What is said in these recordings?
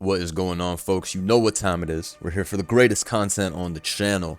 What is going on, folks? You know what time it is. We're here for the greatest content on the channel.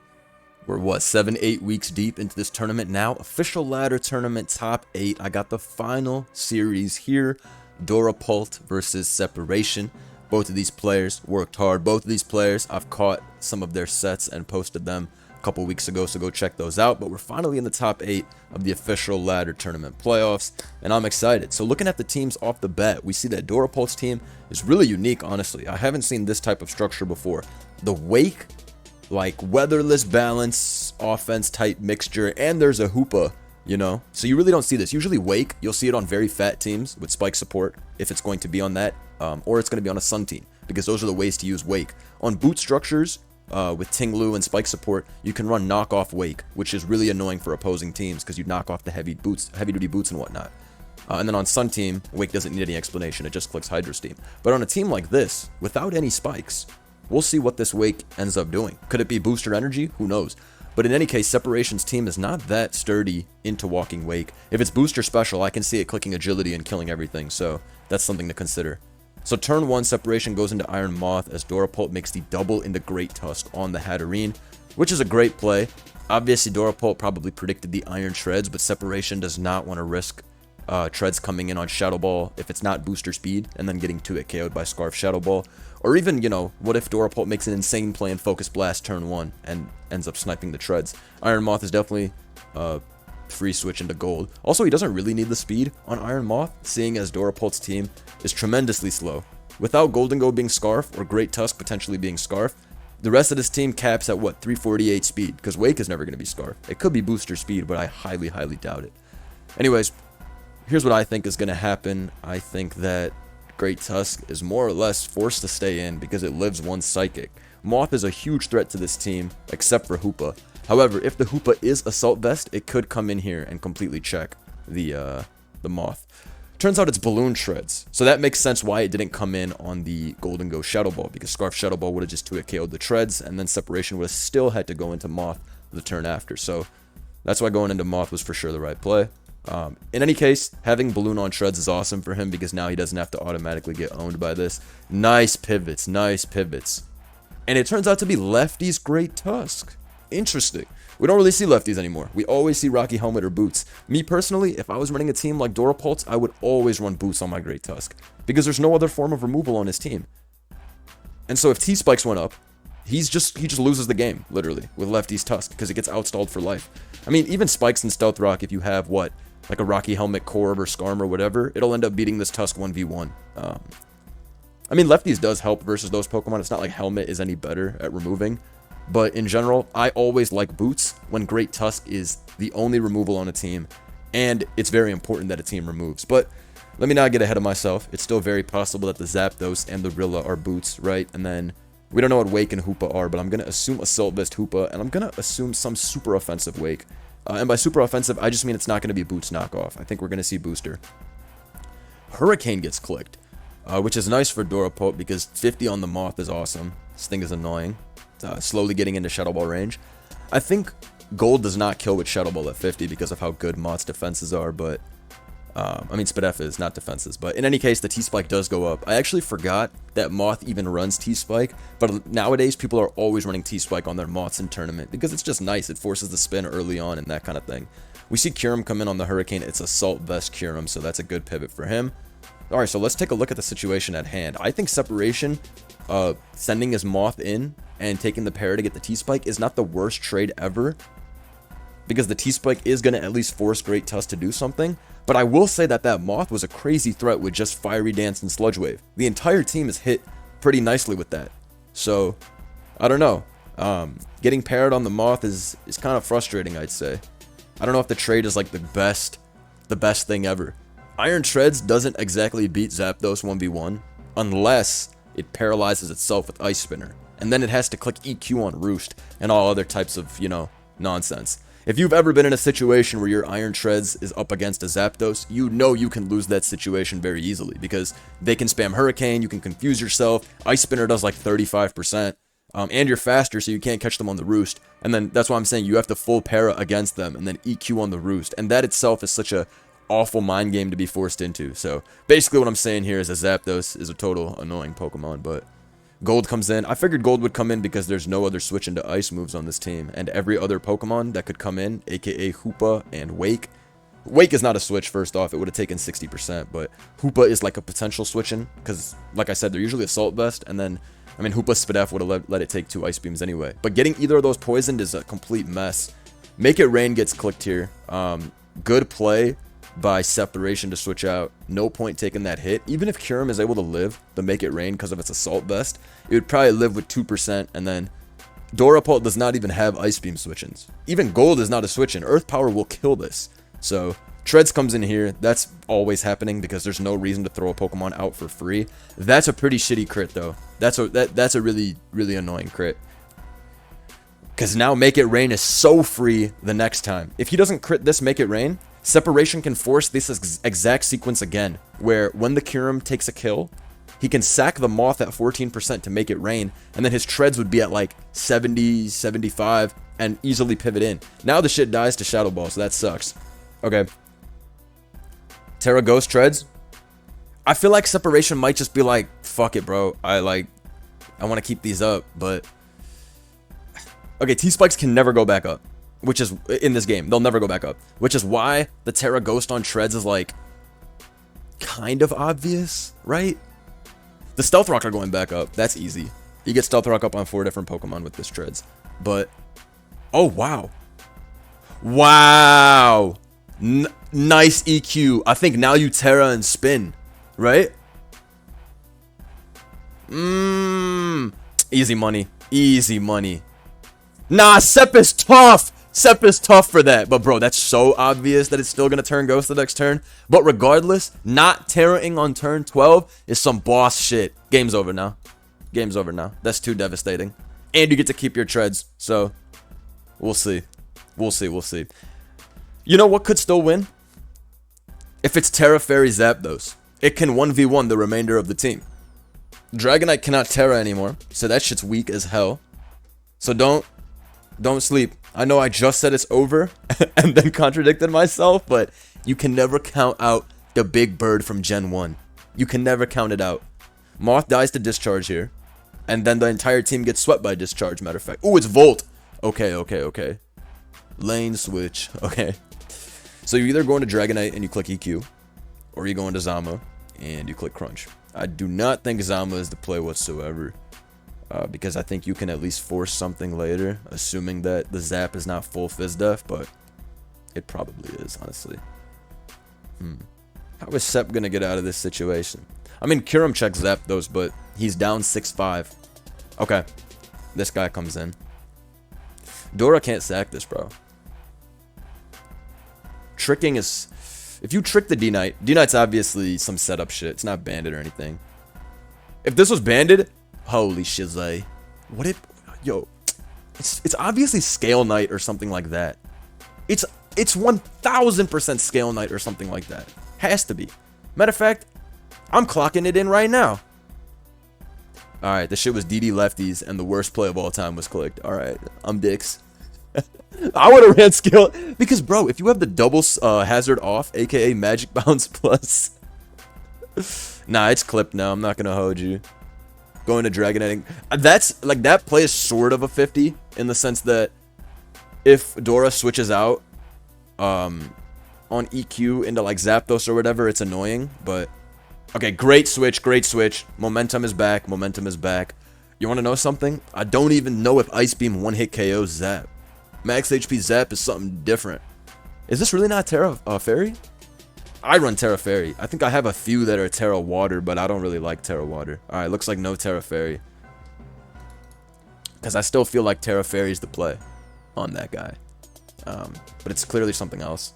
We're what, 7-8 weeks deep into this tournament now. Official ladder tournament top 8. I got the final series here. Dorapult versus Separation. Both of these players worked hard. Both of these players, I've caught some of their sets and posted them a couple weeks ago, so go check those out. But we're finally in the top 8 of the official ladder tournament playoffs, and I'm excited. So looking at the teams off the bat, we see that Dorapult's team is really unique, honestly. I haven't seen this type of structure before. The Wake, like weatherless balance, offense type mixture, and there's a Hoopa, you know? So you really don't see this. Usually Wake, you'll see it on very fat teams with spike support, if it's going to be on that, or it's going to be on a Sun team, because those are the ways to use Wake. On boot structures, with Tinglu and spike support, you can run knockoff Wake, which is really annoying for opposing teams because you knock off the heavy duty boots and whatnot. And then on Sun team, Wake doesn't need any explanation, it just clicks Hydro Steam. But on a team like this, without any spikes, we'll see what this Wake ends up doing. Could it be booster energy? Who knows? But in any case, Separation's team is not that sturdy into walking Wake. If it's booster special, I can see it clicking agility and killing everything, so that's something to consider. So turn 1, Separation goes into Iron Moth as Dorapult makes the double into Great Tusk on the Hatterene, which is a great play. Obviously, Dorapult probably predicted the Iron Treads, but Separation does not want to risk Treads coming in on Shadow Ball if it's not booster speed, and then getting 2-hit KO'd by Scarf Shadow Ball. Or even, you know, what if Dorapult makes an insane play and Focus Blast turn 1 and ends up sniping the Treads? Iron Moth is definitely free switch into gold. Also, he doesn't really need the speed on Iron Moth, seeing as Dorapult's team is tremendously slow. Without Golden Go being Scarf, or Great Tusk potentially being Scarf, the rest of this team caps at what, 348 speed, because Wake is never going to be Scarf. It could be booster speed, but I highly doubt it. Anyways, here's what I think is going to happen. I think that Great Tusk is more or less forced to stay in because it lives one Psychic. Moth is a huge threat to this team, except for Hoopa. However, if the Hoopa is Assault Vest, it could come in here and completely check the Moth. Turns out it's Balloon Treads, so that makes sense why it didn't come in on the Golden Go Shadow Ball, because Scarf Shadow Ball would have just 2-hit KO'd the Treads, and then Separation would have still had to go into Moth the turn after. So that's why going into Moth was for sure the right play. In any case, having Balloon on Treads is awesome for him because now he doesn't have to automatically get owned by this. Nice pivots, nice pivots. And it turns out to be Lefty's Great Tusk. Interesting. We don't really see lefties anymore. We always see Rocky Helmet or Boots. Me personally, if I was running a team like Dorapult, I would always run Boots on my Great Tusk, because there's no other form of removal on his team. And so if T-Spikes went up, he just loses the game, literally, with Lefty's Tusk, because it gets outstalled for life. I mean, even Spikes and Stealth Rock, if you have, what, like a Rocky Helmet, Corb, or Skarm, or whatever, it'll end up beating this Tusk 1v1. I mean, Lefties does help versus those Pokemon. It's not like Helmet is any better at removing. But in general, I always like Boots when Great Tusk is the only removal on a team, and it's very important that a team removes. But let me not get ahead of myself. It's still very possible that the Zapdos and the Rilla are Boots, right? And then we don't know what Wake and Hoopa are, but I'm going to assume Assault Vest Hoopa, and I'm going to assume some super offensive Wake. And by super offensive, I just mean it's not going to be Boots knockoff. I think we're going to see Booster. Hurricane gets clicked, which is nice for Dorapult because 50 on the Moth is awesome. This thing is annoying. Slowly getting into Shadow Ball range. I think Gold does not kill with Shadow Ball at 50 because of how good Moth's defenses are, but I mean Spadef is, not defenses. But in any case, the T-Spike does go up. I actually forgot that Moth even runs T-Spike, but nowadays people are always running T-Spike on their Moths in tournament because it's just nice. It forces the spin early on and that kind of thing. We see Kyurem come in on the Hurricane. It's Assault Vest Kyurem, so that's a good pivot for him. Alright, so let's take a look at the situation at hand. I think Separation, sending his Moth in and taking the pair to get the T-Spike is not the worst trade ever, because the T-Spike is going to at least force Great Tusk to do something. But I will say that that Moth was a crazy threat with just Fiery Dance and Sludge Wave. The entire team is hit pretty nicely with that. So, I don't know. Getting paired on the Moth is kind of frustrating, I'd say. I don't know if the trade is like the best thing ever. Iron Treads doesn't exactly beat Zapdos 1v1 unless it paralyzes itself with Ice Spinner. And then it has to click EQ on Roost and all other types of, you know, nonsense. If you've ever been in a situation where your Iron Treads is up against a Zapdos, you know you can lose that situation very easily because they can spam Hurricane, you can confuse yourself, Ice Spinner does like 35%, and you're faster so you can't catch them on the Roost. And then that's why I'm saying you have to full para against them and then EQ on the Roost. And that itself is such a awful mind game to be forced into. So basically what I'm saying here is that Zapdos is a total annoying Pokemon, but Gold comes in. I figured Gold would come in because there's no other switch into Ice moves on this team, and every other Pokemon that could come in, aka Hoopa and Wake. Wake is not a switch, first off. It would have taken 60%, but Hoopa is like a potential switch-in, because, like I said, they're usually Assault Vest, and then, I mean, Hoopa Spadef would have let it take 2 Ice Beams anyway. But getting either of those poisoned is a complete mess. Make It Rain gets clicked here. Good play by Separation to switch out. No point taking that hit. Even if Kyurem is able to live the Make It Rain because of its Assault Vest, it would probably live with 2%, and then Dorapult does not even have Ice Beam switch-ins. Even Gold is not a switch-in. Earth Power will kill this. So Treads comes in here. That's always happening because there's no reason to throw a Pokemon out for free. That's a pretty shitty crit though. That's a really annoying crit. Because now Make It Rain is so free the next time. If he doesn't crit this Make It Rain, Separation can force this exact sequence again, where when the Kyurem takes a kill, he can sack the Moth at 14% to Make It Rain, and then his Treads would be at like 70, 75, and easily pivot in. Now the shit dies to Shadow Ball, so that sucks. Okay. Terra Ghost Treads. I feel like Separation might just be like, fuck it, bro. I want to keep these up, but... Okay, T-Spikes can never go back up, which is, in this game, they'll never go back up, which is why the Terra Ghost on Treads is, like, kind of obvious, right? The Stealth Rock are going back up. That's easy. You get Stealth Rock up on 4 different Pokemon with this Treads. But, oh, wow. Wow. Nice EQ. I think now you Terra and spin, right? Easy money. Easy money. Nah, Sep is tough. Sep is tough for that. But, bro, that's so obvious that it's still going to turn Ghost the next turn. But regardless, not Terraing on turn 12 is some boss shit. Game's over now. Game's over now. That's too devastating. And you get to keep your Treads. So, we'll see. We'll see. We'll see. You know what could still win? If it's Terra Fairy Zapdos. It can 1v1 the remainder of the team. Dragonite cannot Terra anymore. So that shit's weak as hell. So don't sleep. I know I just said it's over and then contradicted myself, but you can never count out the big bird from Gen 1. You can never count it out. Moth dies to Discharge here, and then the entire team gets swept by Discharge, matter of fact. Oh, it's Volt. Okay. Lane switch. Okay. So you either go into Dragonite and you click EQ, or you go into Zama and you click Crunch. I do not think Zama is the play whatsoever. Because I think you can at least force something later, assuming that the Zap is not full Fizz Def, but it probably is, honestly. How is Sep gonna get out of this situation? I mean, Kyurem checks Zapdos, but he's down 6-5. Okay, this guy comes in. Dora can't sack this, bro. Tricking is... If you trick the D-Knight, D-Knight's obviously some setup shit. It's not banded or anything. If this was banded... Holy shizay. What if... Yo. It's obviously Scale Knight or something like that. It's 1000% Scale Knight or something like that. Has to be. Matter of fact, I'm clocking it in right now. Alright, this shit was DD Lefties and the worst play of all time was clicked. Alright, I'm dicks. I would have ran Scale... Because, bro, if you have the double hazard off, aka Magic Bounce plus... Nah, it's clipped now. I'm not gonna hold you. Going to Dragonite. That's like that play is sort of a 50 in the sense that if Dora switches out on EQ into like Zapdos or whatever, it's annoying. But okay, great switch. Momentum is back. You want to know something? I don't even know if Ice Beam one-hit KOs Zap. Max HP Zap is something different. Is this really not Terra Fairy? I run Terra Fairy. I think I have a few that are Terra Water, but I don't really like Terra Water. Alright, looks like no Terra Fairy. Because I still feel like Terra Fairy is the play on that guy. But it's clearly something else.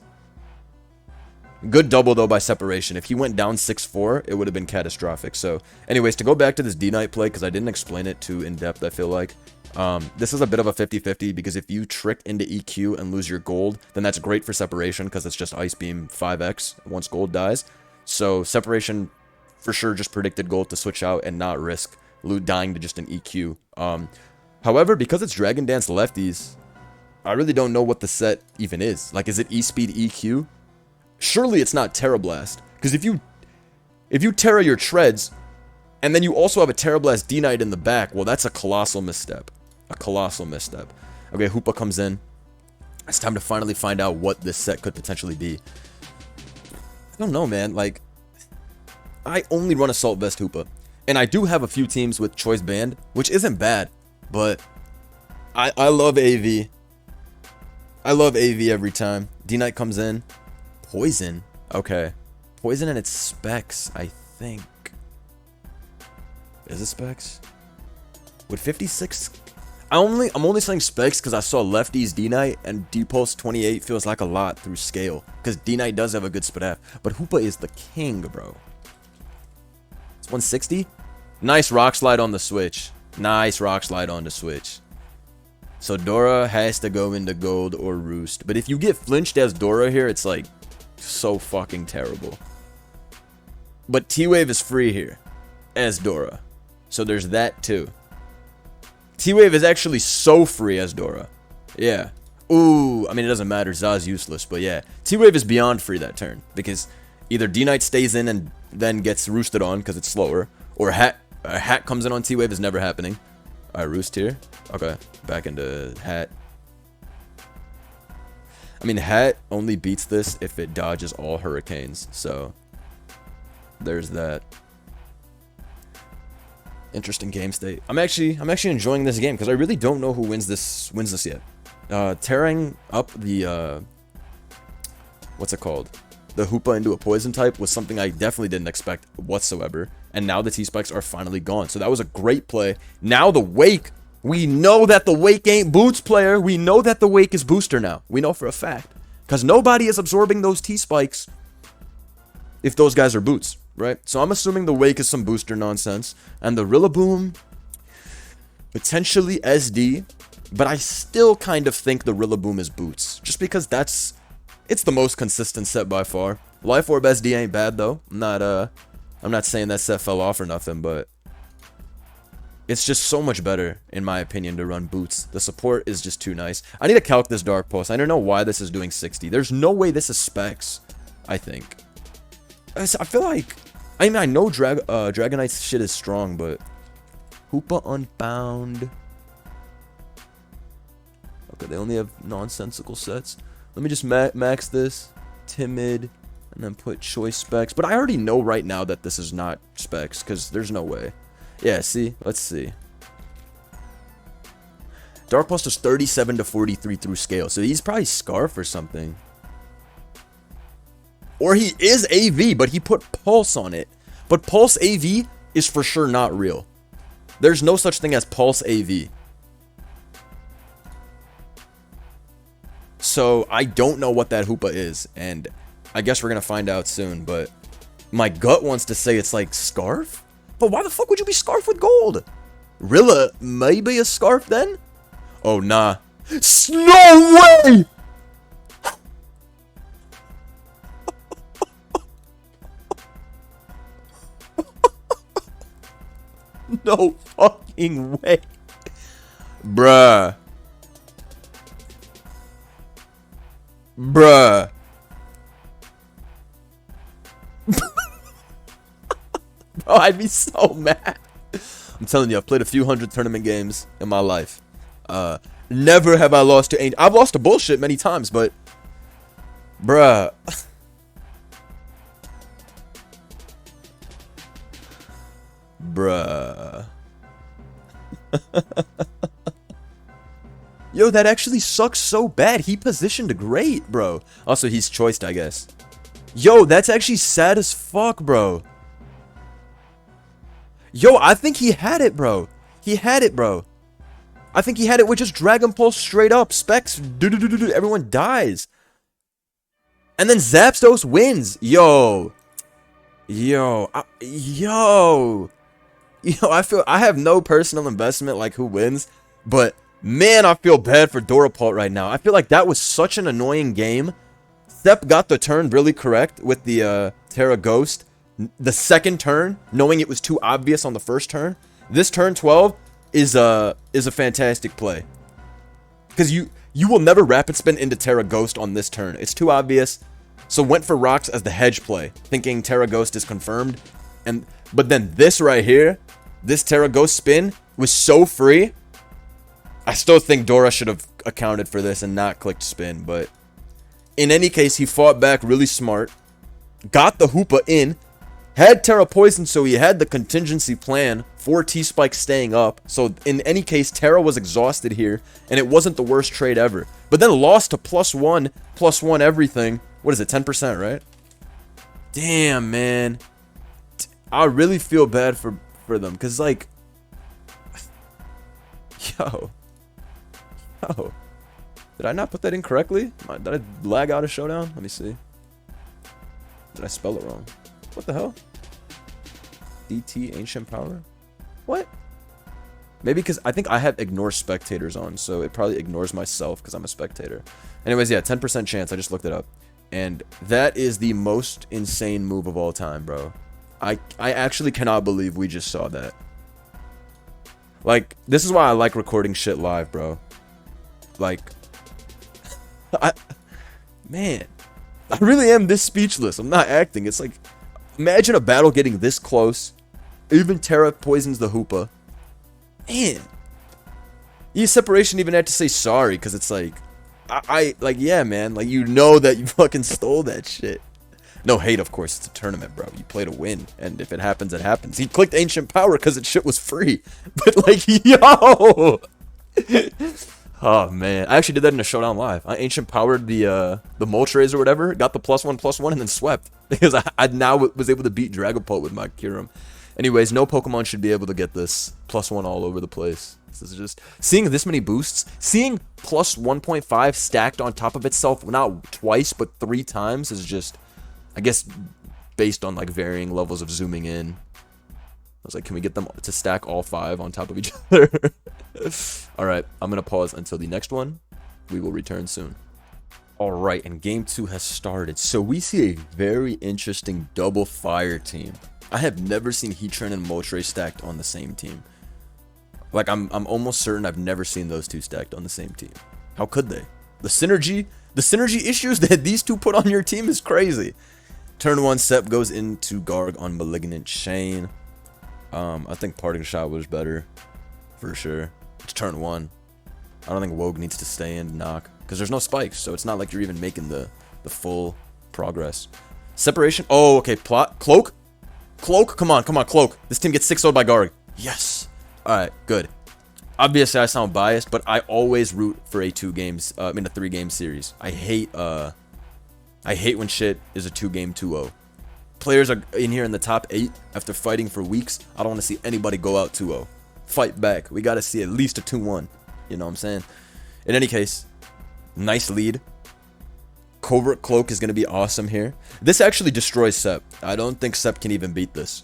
Good double, though, by Separation. If he went down 6-4, it would have been catastrophic. So, anyways, to go back to this D-Knight play, because I didn't explain it too in-depth, I feel like. This is a bit of a 50-50 because if you trick into EQ and lose your gold, then that's great for Separation because it's just Ice Beam 5x once gold dies. So Separation for sure just predicted gold to switch out and not risk dying to just an EQ. However, because it's Dragon Dance Lefties, I really don't know what the set even is. Like, is it E-Speed EQ? Surely it's not Terra Blast. Because if you Terra your treads, and then you also have a Terra Blast D-Knight in the back, well, that's a colossal misstep. A colossal misstep. Okay, Hoopa comes in. It's time to finally find out what this set could potentially be. I don't know, man. Like, I only run Assault Vest Hoopa. And I do have a few teams with Choice Band, which isn't bad. But I love AV. I love AV every time. D-Knight comes in. Poison. Okay. Poison and its specs, I think. Is it specs? Would 56... I'm only saying specs because I saw Lefty's D-Knight, and D-Pulse 28 feels like a lot through scale. Because D-Knight does have a good SPDF. But Hoopa is the king, bro. It's 160? Nice Rock Slide on the switch. Nice Rock Slide on the switch. So Dora has to go into gold or Roost. But if you get flinched as Dora here, it's like so fucking terrible. But T-Wave is free here as Dora. So there's that too. T-Wave is actually so free as Dora. Yeah. Ooh, I mean, it doesn't matter. Za's useless, but yeah. T-Wave is beyond free that turn. Because either D-Knight stays in and then gets roosted on because it's slower. Or Hat comes in on T-Wave is never happening. Alright, Roost here. Okay, back into Hat. I mean, Hat only beats this if it dodges all Hurricanes. So, there's that. Interesting game state. I'm actually enjoying this game because I really don't know who wins this yet. Tearing up the what's it called? The Hoopa into a poison type was something I definitely didn't expect whatsoever. And now the T-Spikes are finally gone. So that was a great play. Now the Wake, we know that the Wake ain't Boots, player. We know that the Wake is Booster now. We know for a fact. Because nobody is absorbing those T-Spikes if those guys are Boots. Right? So I'm assuming the Wake is some booster nonsense. And the Rillaboom, potentially SD. But I still kind of think the Rillaboom is Boots. Just because it's the most consistent set by far. Life Orb SD ain't bad though. I'm not saying that set fell off or nothing, but it's just so much better, in my opinion, to run Boots. The support is just too nice. I need to calc this Dark Pulse. I don't know why this is doing 60. There's no way this is specs, I think. I feel like... I mean, I know Dragonite's shit is strong, but... Hoopa Unbound. Okay, they only have nonsensical sets. Let me just max this. Timid. And then put choice specs. But I already know right now that this is not specs. Because there's no way. Yeah, see? Let's see. Dark Pulse is 37 to 43 through scale. So he's probably Scarf or something. Or he is AV, but he put Pulse on it. But Pulse AV is for sure not real. There's no such thing as Pulse AV. So I don't know what that Hoopa is. And I guess we're going to find out soon. But my gut wants to say it's like Scarf. But why the fuck would you be Scarf with gold? Rilla maybe a Scarf then? Oh, nah. No way! No fucking way. Bruh. Bruh. Bro, I'd be so mad. I'm telling you, I've played a few hundred tournament games in my life. Never have I lost to Angel. I've lost to bullshit many times, but... Bruh. Bruh. Yo, that actually sucks so bad. He positioned great, bro. Also, he's choiced, I guess. Yo, that's actually sad as fuck, bro. Yo, I think he had it, bro. He had it, bro. I think he had it with just Dragon Pulse straight up. Specs, everyone dies. And then Zapdos wins. Yo. Yo, I have no personal investment like who wins, but man, I feel bad for Dorapult right now. I feel like that was such an annoying game. Step got the turn really correct with the Terra Ghost. The second turn, knowing it was too obvious on the first turn. This turn 12 is a fantastic play. Because you will never rapid spin into Terra Ghost on this turn. It's too obvious. So went for rocks as the hedge play, thinking Terra Ghost is confirmed. But then this right here, this Terra Ghost spin was so free. I still think Dora should have accounted for this and not clicked spin. But in any case, he fought back really smart. Got the Hoopa in. Had Terra Poison, so he had the contingency plan for T-Spike staying up. So in any case, Terra was exhausted here, and it wasn't the worst trade ever. But then lost to +1 everything. What is it, 10%, right? Damn, man. I really feel bad for them, because, like... Yo. Did I not put that in correctly? Did I lag out of Showdown? Let me see. Did I spell it wrong? What the hell? DT Ancient Power? What? Maybe because I think I have ignore spectators on, so it probably ignores myself because I'm a spectator. Anyways, yeah, 10% chance. I just looked it up. And that is the most insane move of all time, bro. I actually cannot believe we just saw that. Like, this is why I like recording shit live, bro. Like, man, I really am this speechless. I'm not acting. It's like, imagine a battle getting this close. Even Terra poisons the Hoopa. Man. You Separation even had to say sorry, because it's like, like, yeah, man. Like, you know that you fucking stole that shit. No hate, of course. It's a tournament, bro. You play to win. And if it happens, it happens. He clicked Ancient Power because that shit was free. But, like, yo! Oh, man. I actually did that in a Showdown Live. I Ancient Powered the Moltres or whatever. Got the +1/+1 and then swept. Because I now was able to beat Dragapult with my Kyurem. Anyways, no Pokemon should be able to get this +1 all over the place. This is just... Seeing this many boosts, seeing +1.5 stacked on top of itself, not twice, but 3 times is just... I guess based on like varying levels of zooming in. I was like, can we get them to stack all 5 on top of each other? Alright, I'm going to pause until the next one. We will return soon. Alright, and game 2 has started. So we see a very interesting double fire team. I have never seen Heatran and Moltres stacked on the same team. Like, I'm almost certain I've never seen those two stacked on the same team. How could they? The synergy issues that these two put on your team is crazy. Turn 1, Sep goes into Garg on Malignant Chain. I think Parting Shot was better, for sure. It's turn 1. I don't think Wogue needs to stay in knock, because there's no spikes, so it's not like you're even making the full progress. Separation. Oh, okay. Plot. Cloak. Cloak. Come on, Cloak. This team gets 6-0'd by Garg. Yes. All right, good. Obviously, I sound biased, but I always root for a 3-game series. I hate when shit is a 2-game 2-0. Players are in here in the top 8 after fighting for weeks. I don't want to see anybody go out 2-0. Fight back. We got to see at least a 2-1. You know what I'm saying? In any case, nice lead. Covert Cloak is going to be awesome here. This actually destroys Sep. I don't think Sep can even beat this.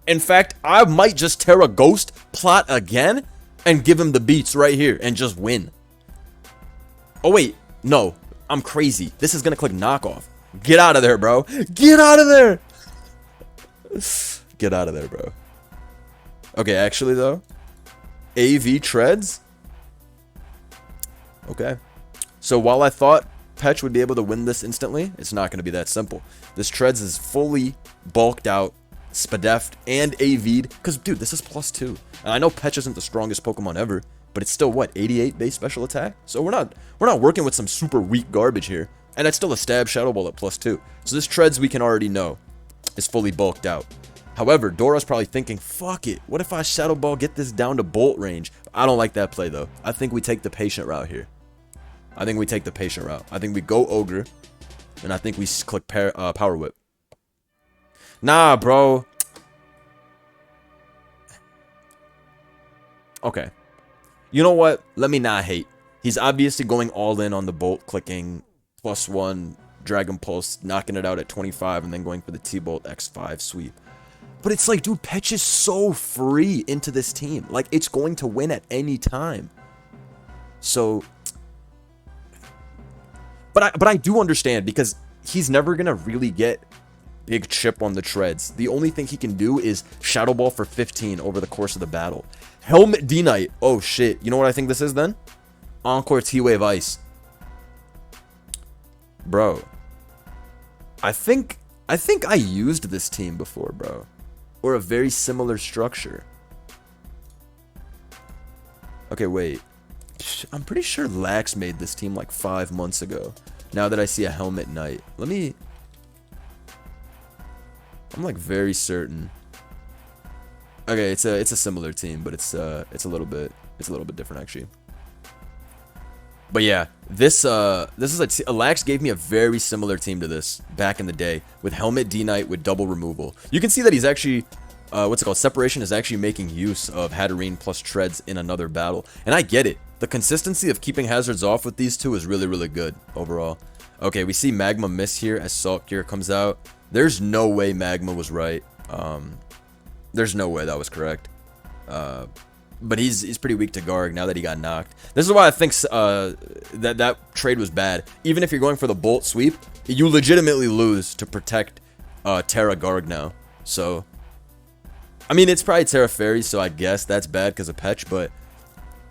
In fact, I might just Terra Ghost plot again and give him the beats right here and just win. Oh, wait. No. I'm crazy. This is going to click knockoff. Get out of there, bro. Get out of there. Get out of there, bro. Okay, actually, though. AV treads. Okay. So while I thought Petch would be able to win this instantly, it's not going to be that simple. This treads is fully bulked out, spadeffed, and AV'd. Because, dude, this is +2. And I know Petch isn't the strongest Pokemon ever, but it's still, what, 88 base special attack? So we're not working with some super weak garbage here. And that's still a stab Shadow Ball at +2. So this treads, we can already know, is fully bulked out. However, Dora's probably thinking, fuck it. What if I Shadow Ball, get this down to Bolt range? I don't like that play, though. I think we take the patient route here. I think we take the patient route. I think we go Ogre. And I think we click Power Whip. Nah, bro. Okay. You know what? Let me not hate. He's obviously going all in on the Bolt, clicking +1, Dragon Pulse, knocking it out at 25, and then going for the T-Bolt X5 sweep. But it's like, dude, Petch is so free into this team. Like, it's going to win at any time. So... But I do understand, because he's never going to really get big chip on the treads. The only thing he can do is Shadow Ball for 15 over the course of the battle. Helmet D-Knight. Oh, shit. You know what I think this is, then? Encore T-Wave Ice. Bro. I think I used this team before, bro. Or a very similar structure. Okay, wait. I'm pretty sure Lax made this team like 5 months ago. Now that I see a Helmet Knight. Let me... I'm like very certain. Okay, it's a similar team, but it's a little bit different actually. But yeah, this is a Lax gave me a very similar team to this back in the day with Helmet D Knight with double removal. You can see that he's actually what's it called? Separation is actually making use of Hatterene plus Treads in another battle. And I get it. The consistency of keeping hazards off with these two is really, really good overall. Okay, we see Magma miss here as Salt Gear comes out. There's no way Magma was right. There's no way that was correct. But he's pretty weak to Garg now that he got knocked. This is why I think that trade was bad. Even if you're going for the Bolt sweep, you legitimately lose to protect Terra Garg now. So, I mean, it's probably Terra Fairy, so I guess that's bad because of Petch, but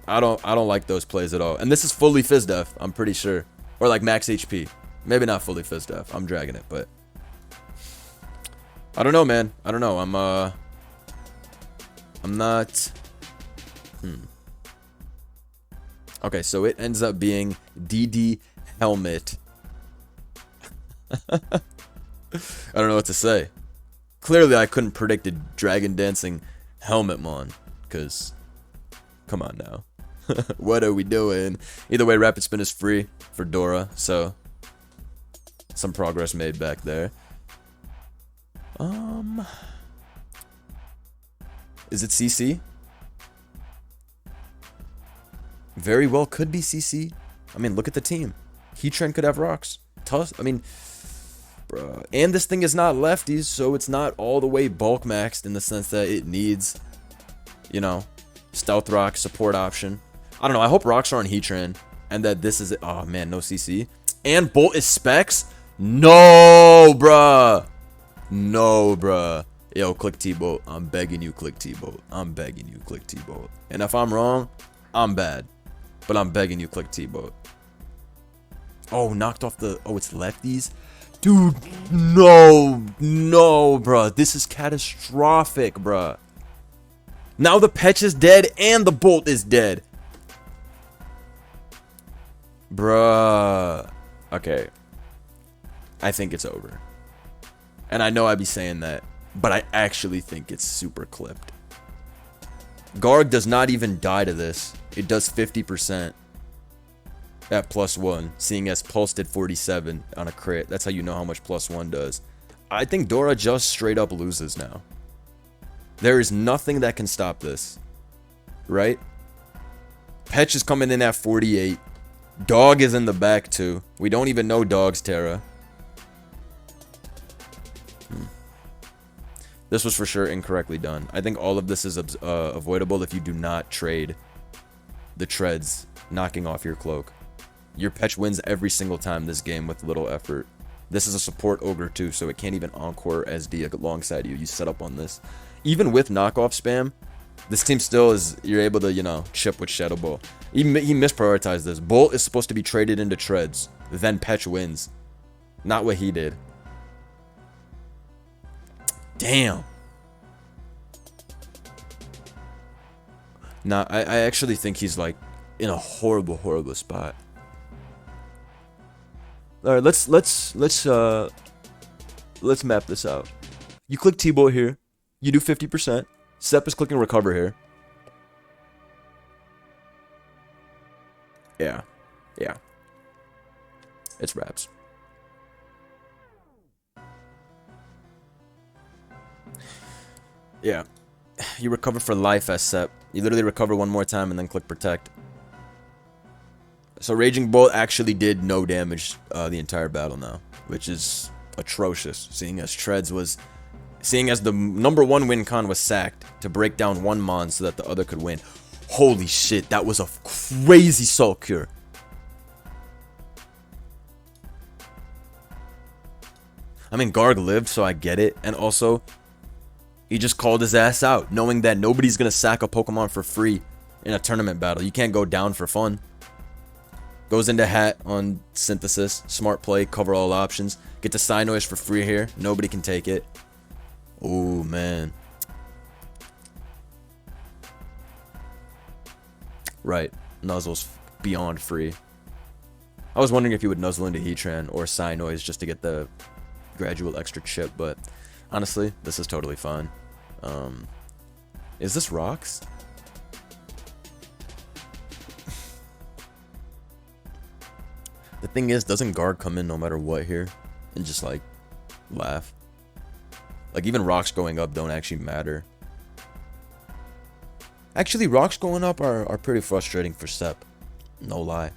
I don't like those plays at all. And this is fully Fizz Def, I'm pretty sure. Or like max HP. Maybe not fully Fizz Def. I'm dragging it, but I don't know, man. I don't know. I'm not... Okay, so it ends up being DD Helmet. I don't know what to say. Clearly, I couldn't predict a Dragon Dancing Helmetmon, because... Come on now. What are we doing? Either way, Rapid Spin is free for Dora, so... Some progress made back there. Is it CC? Very well could be CC. I mean, look at the team. Heatran could have rocks. I mean, bruh. And this thing is not lefties, so it's not all the way bulk maxed in the sense that it needs, you know, Stealth Rock support option. I don't know. I hope rocks are on Heatran and that this is it. Oh, man, no CC. And Bolt is specs? No, bruh. No, bruh. Yo, click T-Bolt. I'm begging you, click T-Bolt. I'm begging you, click T-Bolt. And if I'm wrong, I'm bad. But I'm begging you, click T-Bolt. Oh, knocked off the... Oh, it's lefties? Dude, no. No, bruh. This is catastrophic, bruh. Now the Petch is dead and the Bolt is dead. Bruh. Okay. I think it's over. And I know I'd be saying that, but I actually think it's super clipped. Garg does not even die to this. It does 50% at +1, seeing as Pulse did 47 on a crit. That's how you know how much +1 does. I think Dora just straight up loses now. There is nothing that can stop this. Right? Petch is coming in at 48. Dog is in the back too. We don't even know Dog's Terra. This was for sure incorrectly done. I think all of this is avoidable if you do not trade the Treads knocking off your cloak. Your Petch wins every single time this game with little effort. This is a support Ogre too, so it can't even Encore SD alongside you. You set up on this. Even with knockoff spam, this team still is, you're able to, you know, chip with Shadow Ball. He misprioritized this. Bolt is supposed to be traded into Treads, then Petch wins. Not what he did. Damn. Nah, I actually think he's like in a horrible, horrible spot. All right, let's map this out. You click T-Bolt here. You do 50%. Sep is clicking recover here. Yeah. Yeah. It's Raps. Yeah. You recover for life as Sep. You literally recover one more time and then click protect. So Raging Bolt actually did no damage the entire battle now, which is atrocious, seeing as Treads was... Seeing as the #1 win con was sacked to break down one Mon so that the other could win. Holy shit, that was a crazy Salt Cure. I mean, Garg lived, so I get it. And also, he just called his ass out, knowing that nobody's going to sack a Pokemon for free in a tournament battle. You can't go down for fun. Goes into hat on synthesis. Smart play, cover all options. Get to Psy Noise for free here. Nobody can take it. Oh, man. Right. Nuzzle's beyond free. I was wondering if you would nuzzle into Heatran or Psy Noise just to get the gradual extra chip, but honestly, this is totally fine. Is this rocks? The thing is, doesn't guard come in no matter what here and just like laugh? Like even rocks going up don't actually matter. Actually, rocks going up are pretty frustrating for Sep. No lie.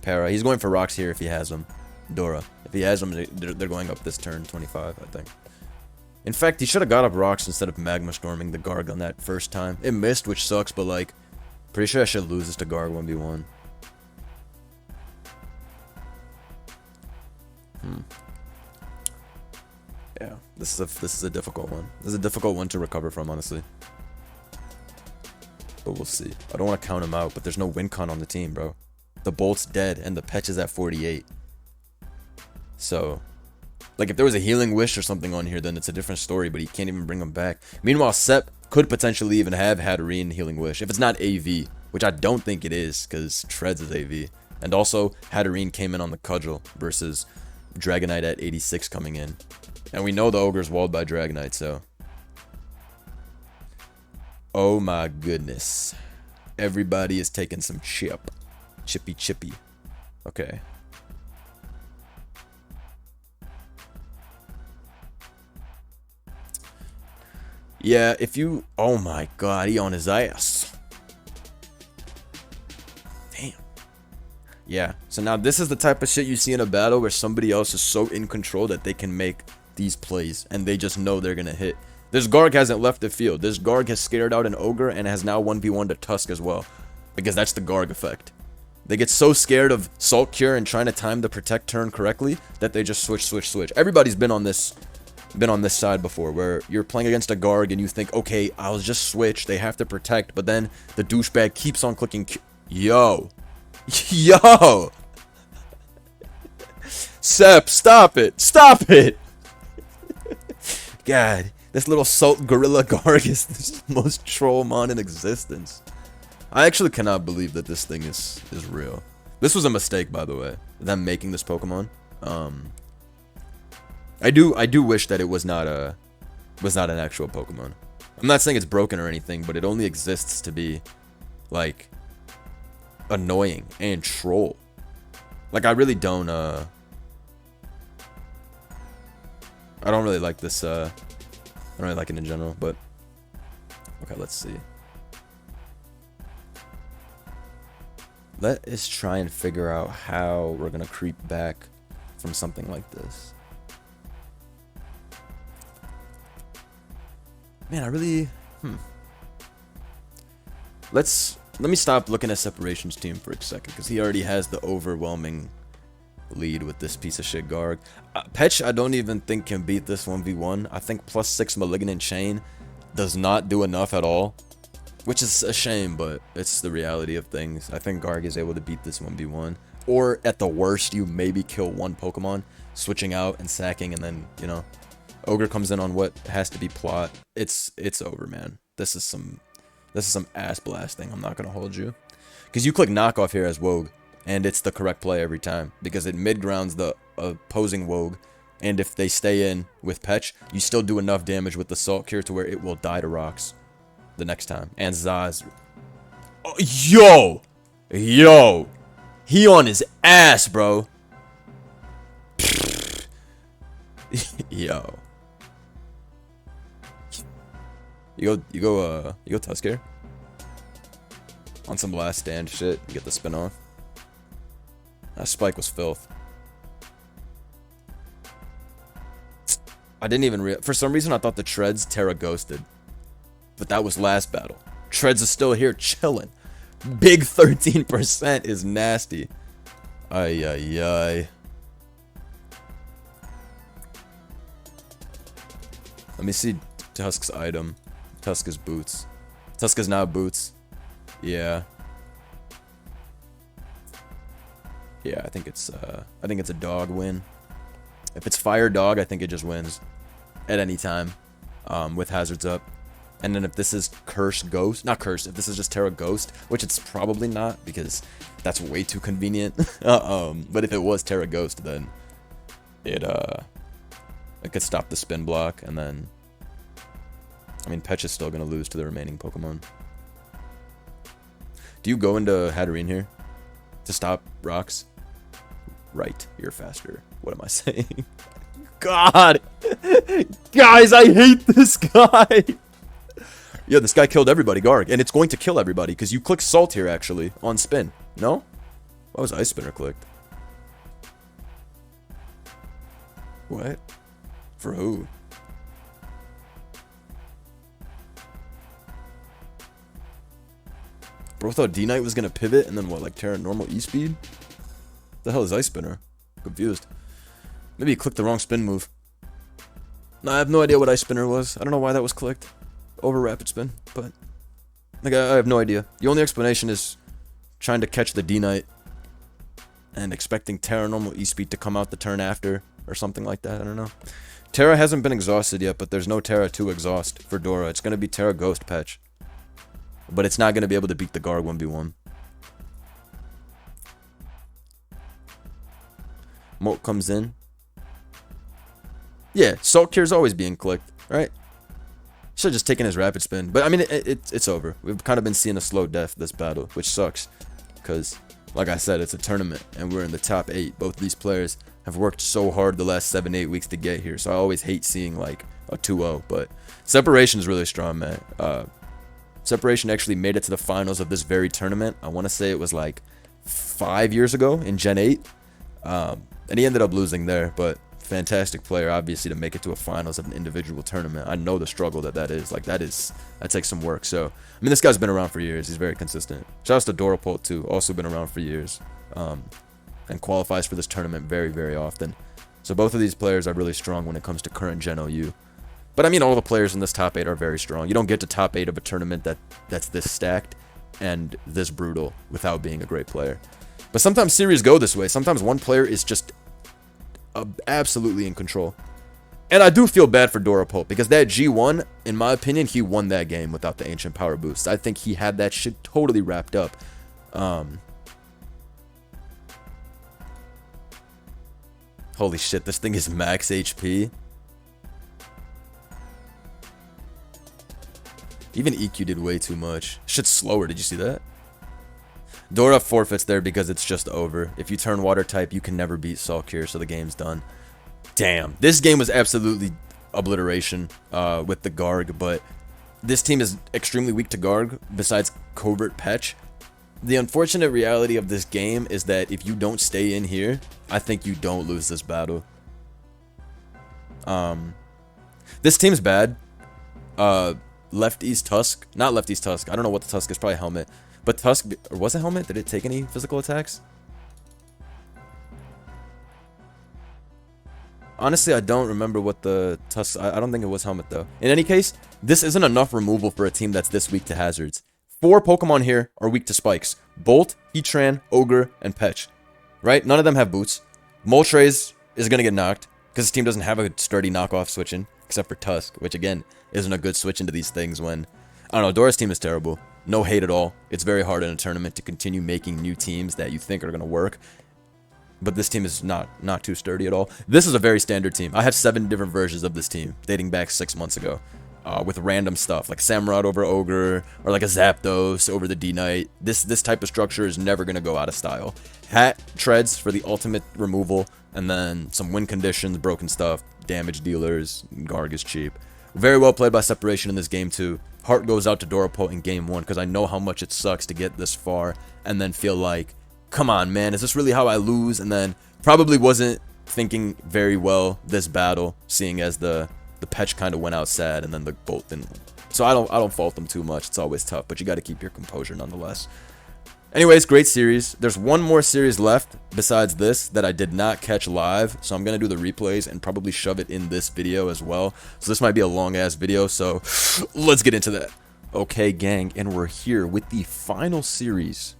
Para, he's going for rocks here if he has them. Dora, if he has them, they're going up this turn, 25, I think. In fact, he should have got up rocks instead of magma storming the Garg on that first time. It missed, which sucks, but like, pretty sure I should lose this to Garg 1v1. Yeah, this is a difficult one. This is a difficult one to recover from, honestly. But we'll see. I don't want to count him out, but there's no win con on the team, bro. The Bolt's dead, and the Petch is at 48. So, like, if there was a Healing Wish or something on here, then it's a different story, but he can't even bring him back. Meanwhile, Sep could potentially even have Hatterene Healing Wish, if it's not AV, which I don't think it is, because Treads is AV. And also, Hatterene came in on the Cudgel versus Dragonite at 86 coming in. And we know the Ogre's walled by Dragonite, so... Oh my goodness. Everybody is taking some chip. Chippy chippy. Okay. Yeah, if you... Oh my god, he on his ass. Damn. Yeah, so now this is the type of shit you see in a battle where somebody else is so in control that they can make these plays and they just know they're gonna hit. This Garg hasn't left the field. This Garg has scared out an Ogre and has now 1v1 to Tusk as well. Because that's the Garg effect. They get so scared of Salt Cure and trying to time the Protect turn correctly that they just switch. Everybody's been on this side before, where you're playing against a Garg and you think, okay, I'll just switch. They have to Protect, but then the douchebag keeps on clicking Yo. Yo. Sep, stop it. Stop it. God. This little Salt Gorilla Garg is the most troll mon in existence. I actually cannot believe that this thing is real. This was a mistake, by the way, them making this Pokemon. I do wish that it was not an actual Pokemon. I'm not saying it's broken or anything, but it only exists to be like annoying and troll. Like I really don't I don't really like this I don't really like it in general, but okay, let's see. Let us try and figure out how we're gonna creep back from something like this. Man, I really let me stop looking at Separation's team for a second, because he already has the overwhelming lead with this piece of shit Garg. Petch, I don't even think can beat this 1v1. I think +6 Malignant Chain does not do enough at all, which is a shame, but it's the reality of things. I think Garg is able to beat this 1v1, or at the worst, you maybe kill one Pokemon, switching out and sacking, and then, you know, Ogre comes in on what has to be plot. It's over, man. This is some ass blasting. I'm not gonna hold you, because you click knockoff here as Wogue, and it's the correct play every time, because it mid-grounds the opposing Wogue, and if they stay in with Petch, you still do enough damage with the Salt Cure to where it will die to rocks the next time. And Zaz... Oh, yo! He on his ass, bro! Yo. You go Tusk here? On some last stand shit, you get the spin off. That spike was filth. I didn't even for some reason I thought the Treads Terra ghosted. But that was last battle. Treads is still here chilling. Big 13% is nasty. Ay ay ay. Let me see Tusk's item. Tusk is boots. Tusk is now boots. Yeah. Yeah, I think it's a dog win. If it's fire dog, I think it just wins at any time, with hazards up. And then if this is curse ghost, not curse, if this is just Terra ghost, which it's probably not because that's way too convenient. But if it was Terra ghost, then it could stop the spin block, and then I mean Petch is still gonna lose to the remaining Pokemon. Do you go into Hatterene here to stop rocks? Right, you're faster. What am I saying? God! Guys, I hate this guy! Yeah, this guy killed everybody, Garg. And it's going to kill everybody, because you click Salt here, actually, on Spin. No? Why was Ice Spinner clicked? What? For who? Bro thought D-Knight was going to pivot, and then what, like Terra normal E-Speed? The hell is Ice Spinner? Confused. Maybe he clicked the wrong spin move. No, I have no idea what Ice Spinner was. I don't know why that was clicked over Rapid Spin, but like I have no idea. The only explanation is trying to catch the D-Knight and expecting Terra normal E-Speed to come out the turn after or something like that. I don't know. Terra hasn't been exhausted yet, but there's no Terra to exhaust for Dora. It's going to be Terra Ghost Patch. But it's not going to be able to beat the Garg 1v1. Moat comes in. Yeah, Salt Cure's always being clicked, right? Should have just taken his Rapid Spin. But, I mean, it's over. We've kind of been seeing a slow death this battle, which sucks. Because, like I said, it's a tournament, and we're in the top 8. Both these players have worked so hard the last 7-8 weeks to get here. So I always hate seeing, like, a 2-0. But Separation is really strong, man. Separation actually made it to the finals of this very tournament. I want to say it was, like, 5 years ago in Gen 8. And he ended up losing there, but fantastic player, obviously, to make it to a finals of an individual tournament. I know the struggle that is. Like, that takes some work. So, I mean, this guy's been around for years. He's very consistent. Shouts to Dorapult, too. Also been around for years. And qualifies for this tournament very, very often. So, both of these players are really strong when it comes to current Gen OU. But, I mean, all the players in this top 8 are very strong. You don't get to top 8 of a tournament that's this stacked and this brutal without being a great player. But sometimes series go this way. Sometimes one player is just absolutely in control. And I do feel bad for Dorapult, because that G1, in my opinion, he won that game without the Ancient Power Boost. I think he had that shit totally wrapped up. Holy shit, this thing is max HP. Even EQ did way too much. Shit's slower, did you see that? Dora forfeits there because it's just over. If you turn water type, you can never beat Salt Cure, so the game's done. Damn. This game was absolutely obliteration with the Garg, but this team is extremely weak to Garg, besides Covert Petch. The unfortunate reality of this game is that if you don't stay in here, I think you don't lose this battle. This team's bad. Left East Tusk. Not Left East Tusk. I don't know what the Tusk is. Probably Helmet. But Tusk, or was it Helmet? Did it take any physical attacks? Honestly, I don't remember what the Tusk... I don't think it was Helmet, though. In any case, this isn't enough removal for a team that's this weak to hazards. 4 Pokemon here are weak to spikes. Bolt, Heatran, Ogre, and Petch. Right? None of them have boots. Moltres is going to get knocked, because this team doesn't have a sturdy knockoff switching, except for Tusk, which, again, isn't a good switch into these things when... I don't know, Dora's team is terrible. No hate at all. It's very hard in a tournament to continue making new teams that you think are going to work. But this team is not too sturdy at all. This is a very standard team. I have 7 different versions of this team, dating back 6 months ago. With random stuff, like Samurott over Ogre, or like a Zapdos over the D-Knight. This type of structure is never going to go out of style. Hat, Treads for the ultimate removal, and then some win conditions, broken stuff, damage dealers, Garg is cheap. Very well played by Separation in this game, too. Heart goes out to Dorapult in game 1, because I know how much it sucks to get this far and then feel like, come on, man, is this really how I lose? And then probably wasn't thinking very well this battle, seeing as the Petch kind of went out sad and then the Bolt didn't. So I don't fault them too much. It's always tough, but you got to keep your composure nonetheless. Anyways, great series. There's one more series left besides this that I did not catch live, so I'm going to do the replays and probably shove it in this video as well. So this might be a long-ass video, so let's get into that. Okay, gang, and we're here with the final series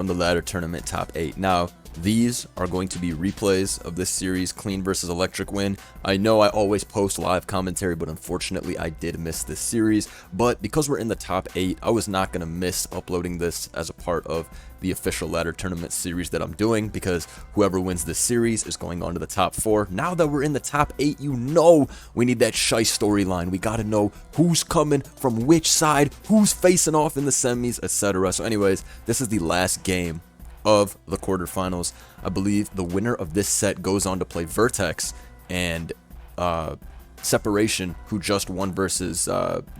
from the ladder tournament top 8. Now, these are going to be replays of this series, Clean versus Electric Win. I know I always post live commentary, but unfortunately I did miss this series. But because we're in the top 8, I was not going to miss uploading this as a part of the official ladder tournament series that I'm doing, because whoever wins this series is going on to the top 4. Now that we're in the top 8, you know we need that shy storyline. We got to know who's coming from which side, who's facing off in the semis, etc. So anyways, this is the last game of the quarterfinals. I believe the winner of this set goes on to play Vertex, and Separation, who just won versus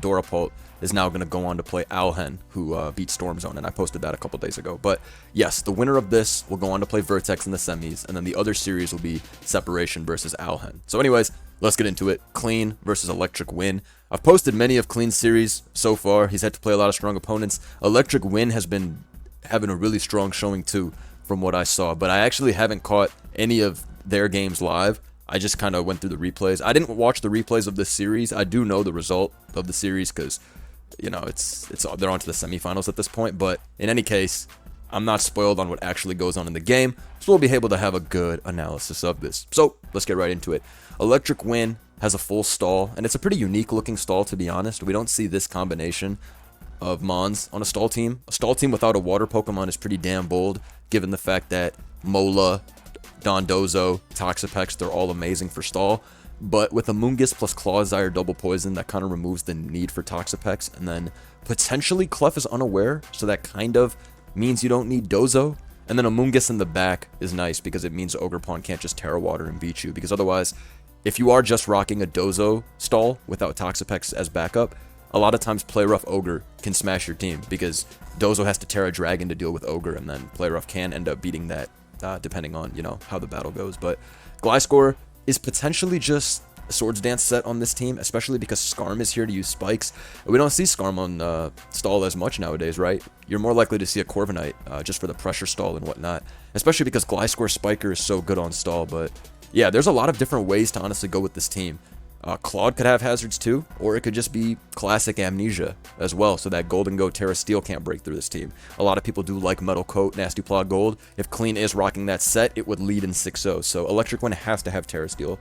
Dorapult, is now going to go on to play Alhen, who beat Stormzone, and I posted that a couple days ago. But yes, the winner of this will go on to play Vertex in the semis, and then the other series will be Separation versus Alhen. So anyways, let's get into it. Clean versus Electric Win. I've posted many of Clean's series so far. He's had to play a lot of strong opponents. Electric Win has been having a really strong showing too, from what I saw, but I actually haven't caught any of their games live. I just kind of went through the replays. I didn't watch the replays of this series. I do know the result of the series because, you know, they're on to the semifinals at this point. But in any case, I'm not spoiled on what actually goes on in the game, so we'll be able to have a good analysis of this. So let's get right into it. Electric Win has a full stall, and it's a pretty unique looking stall, to be honest. We don't see this combination of Mons on a stall team. A stall team without a water Pokemon is pretty damn bold, given the fact that Mola, Dondozo, Toxapex, they're all amazing for stall. But with Amoonguss plus Clawsire double poison, that kind of removes the need for Toxapex. And then potentially Clef is unaware, so that kind of means you don't need Dozo. And then Amoonguss in the back is nice because it means Ogerpon can't just Terra Water and beat you. Because otherwise, if you are just rocking a Dozo stall without Toxapex as backup, a lot of times Play Rough Ogre can smash your team because Dozo has to Terra Dragon to deal with Ogre, and then Play Rough can end up beating that depending on, you know, how the battle goes. But Gliscor is potentially just a Swords Dance set on this team, especially because Skarm is here to use spikes. We don't see Skarm on stall as much nowadays, right? You're more likely to see a Corviknight just for the pressure stall and whatnot, especially because Gliscor Spiker is so good on stall. But yeah, there's a lot of different ways to honestly go with this team. Claude could have hazards too, or it could just be classic Amnesia as well, so that Golden Go Terra Steel can't break through this team. A lot of people do like Metal Coat, Nasty Plot Gold. If Clean is rocking that set, it would lead in 6-0, so Electric Win has to have Terra Steel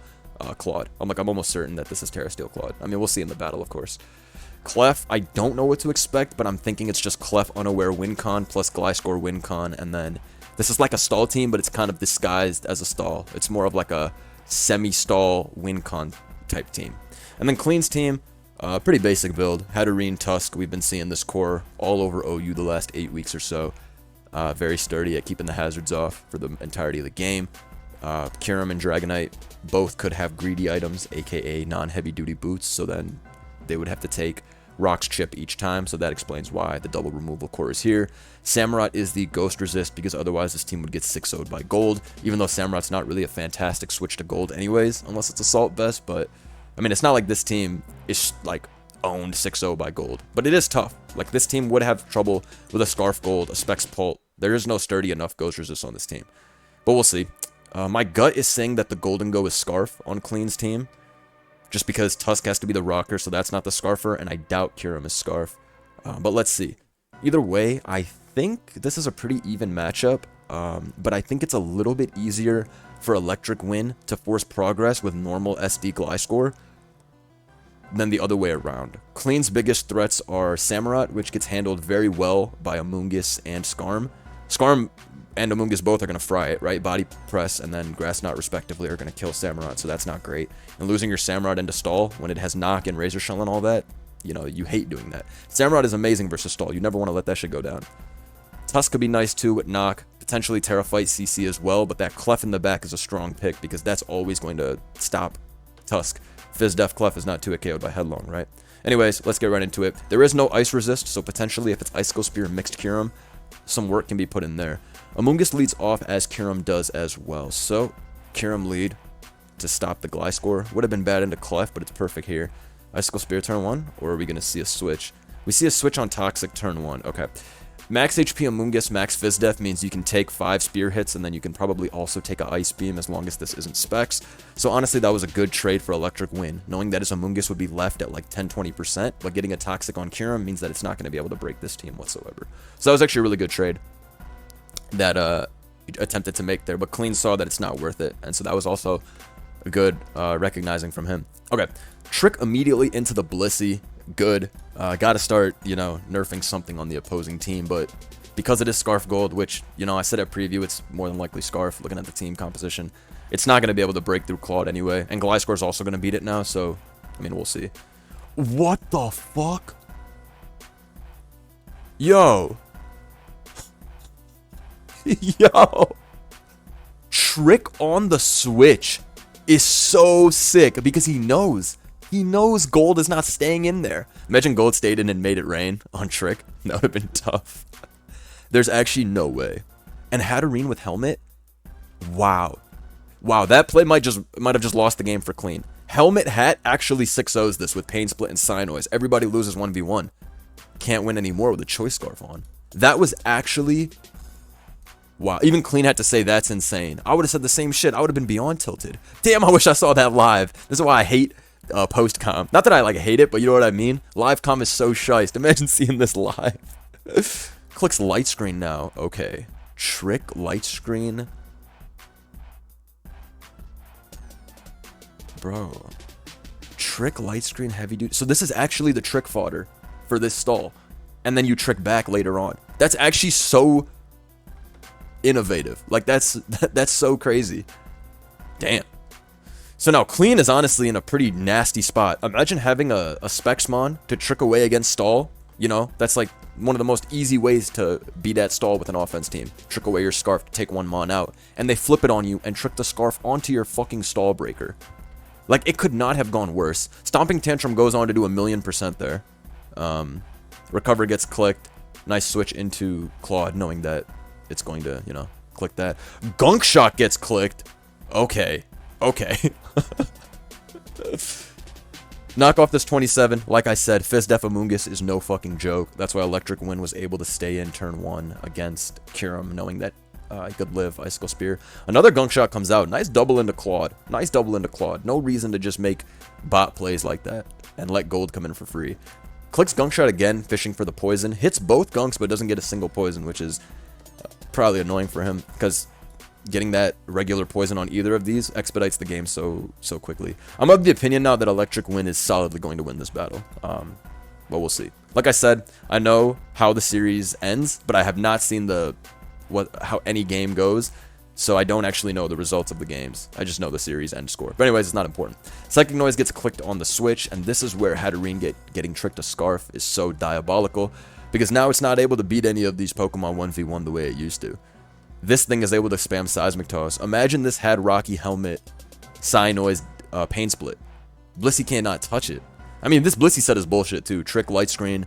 Claude. I'm almost certain that this is Terra Steel Claude. I mean, we'll see in the battle, of course. Clef, I don't know what to expect, but I'm thinking it's just Clef Unaware Wincon plus Gliscor Wincon, and then this is like a stall team, but it's kind of disguised as a stall. It's more of like a semi-stall Wincon type team. And then Clean's team, pretty basic build. Hatterene, Tusk, we've been seeing this core all over OU the last 8 weeks or so. Very sturdy at keeping the hazards off for the entirety of the game. Kyurem and Dragonite both could have greedy items, aka non-heavy duty boots, so then they would have to take Rock's Chip each time, so that explains why the double removal core is here. Samurott is the Ghost Resist, because otherwise this team would get 6-0'd by Gold, even though Samurott's not really a fantastic switch to Gold anyways, unless it's Assault Vest, but I mean, it's not like this team is like owned 6-0 by Gold, but it is tough. Like, this team would have trouble with a Scarf Gold, a Specs Pult. There is no sturdy enough Ghost Resist on this team, but we'll see. My gut is saying that the Golden Go is Scarf on Clean's team, just because Tusk has to be the rocker, so that's not the Scarfer, and I doubt Kyurem is Scarf. But let's see. Either way, I think this is a pretty even matchup, but I think it's a little bit easier for Electric Win to force progress with normal SD Gliscor than the other way around. Clean's biggest threats are Samurott, which gets handled very well by Amoonguss and Skarm. Skarm and Amoonguss both are going to fry it, right? Body Press and then Grass Knot respectively are going to kill Samurott, so that's not great. And losing your Samurott into stall when it has Knock and Razor Shell and all that, you know, you hate doing that. Samurott is amazing versus stall. You never want to let that shit go down. Tusk could be nice too with Knock, potentially Terra Fight CC as well, but that Clef in the back is a strong pick because that's always going to stop Tusk. Fizdef Clef is not 2-hit KO'd by Headlong, right? Anyways, let's get right into it. There is no Ice Resist, so potentially if it's Icicle Spear mixed Kyurem, some work can be put in there. Amoonguss leads off as Kyurem does as well, so Kyurem lead to stop the Gliscor. Would have been bad into Clef, but it's perfect here. Icicle Spear turn 1, or are we going to see a switch? We see a switch on Toxic turn 1, okay. Max HP Amoonguss, max Fizdef means you can take 5 spear hits, and then you can probably also take a Ice Beam as long as this isn't Specs. So honestly, that was a good trade for Electric Win, knowing that his Amoonguss would be left at like 10-20%, but getting a Toxic on Kyurem means that it's not going to be able to break this team whatsoever. So that was actually a really good trade. that he attempted to make there, but Clean saw that it's not worth it, and so that was also a good recognizing from him. Okay, Trick immediately into the Blissey. Good. Got to start, you know, nerfing something on the opposing team, but because it is Scarf Gold, which, you know, I said at preview, it's more than likely Scarf, looking at the team composition. It's not going to be able to break through Claude anyway, and Gliscor is also going to beat it now, so, I mean, we'll see. What the fuck? Yo. Yo. Trick on the Switch is so sick because he knows. He knows Gold is not staying in there. Imagine Gold stayed in and made it rain on Trick. That would have been tough. There's actually no way. And Hatterene with Helmet? Wow. Wow, that play might have just lost the game for Clean. Helmet Hat actually 6-0s this with Pain Split and Psynoise. Everybody loses 1v1. Can't win anymore with a Choice Scarf on. That was actually... Wow, even Clean had to say that's insane. I would have said the same shit. I would have been beyond tilted. Damn, I wish I saw that live. This is why I hate post-com. Not that I like hate it, but you know what I mean? Live com is so shiced. Imagine seeing this live. Clicks light screen now. Okay. Trick light screen. Bro. Trick light screen heavy duty. So this is actually the Trick fodder for this stall. And then you Trick back later on. That's actually so innovative. Like, that's so crazy. Damn. So now Clean is honestly in a pretty nasty spot. Imagine having a Spexmon to Trick away against stall. You know, that's like one of the most easy ways to beat that stall with an offense team. Trick away your Scarf to take one Mon out. And they flip it on you and trick the Scarf onto your fucking stall breaker. Like, it could not have gone worse. Stomping Tantrum goes on to do 1,000,000% there. Recover gets clicked. Nice switch into Claude, knowing that it's going to, you know, click that. Gunk Shot gets clicked. Okay. Okay. Knock off this 27. Like I said, Fist Def Amoongus is no fucking joke. That's why Electric Wind was able to stay in turn 1 against Kyurem, knowing that he could live Icicle Spear. Another Gunk Shot comes out. Nice double into Claude. Nice double into Claude. No reason to just make bot plays like that and let Gold come in for free. Clicks Gunk Shot again, fishing for the poison. Hits both Gunks, but doesn't get a single poison, which is probably annoying for him, because getting that regular poison on either of these expedites the game so quickly. I'm of the opinion now that Electric Wind is solidly going to win this battle. But we'll see. Like I said, I know how the series ends, but I have not seen how any game goes, so I don't actually know the results of the games. I just know the series end score. But anyways, it's not important. Psychic Noise gets clicked on the Switch, and this is where Hatterene getting tricked to Scarf is so diabolical, because now it's not able to beat any of these Pokemon 1v1 the way it used to. This thing is able to spam Seismic Toss. Imagine this had Rocky Helmet, Psynoise, Pain Split. Blissey cannot touch it. I mean, this Blissey set is bullshit too. Trick, Light Screen,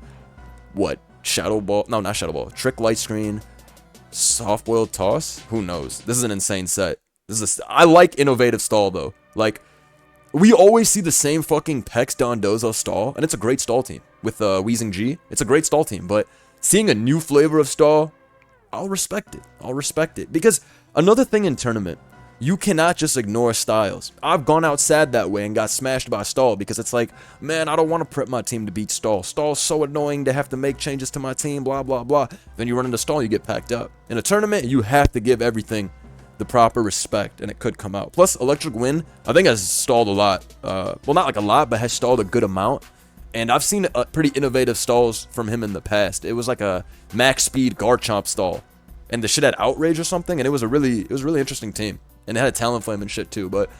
what? Shadow Ball? No, not Shadow Ball. Trick, Light Screen, Soft Boiled Toss? Who knows? This is an insane set. I like innovative stall though. Like, we always see the same fucking Pex Dondozo stall, and it's a great stall team. With Weezing G, it's a great stall team, but seeing a new flavor of stall, I'll respect it. I'll respect it. Because another thing in tournament, you cannot just ignore styles. I've gone out sad that way and got smashed by stall because it's like, man, I don't want to prep my team to beat stall. Stall's so annoying to have to make changes to my team, blah, blah, blah. Then you run into stall, you get packed up. In a tournament, you have to give everything the proper respect, and it could come out. Plus, Electric Wind, I think, has stalled a lot. Well, not like a lot, but has stalled a good amount. And I've seen pretty innovative stalls from him in the past. It was like a max speed Garchomp stall, and the shit had Outrage or something, and it was a really interesting team. And it had a Talonflame and shit too. But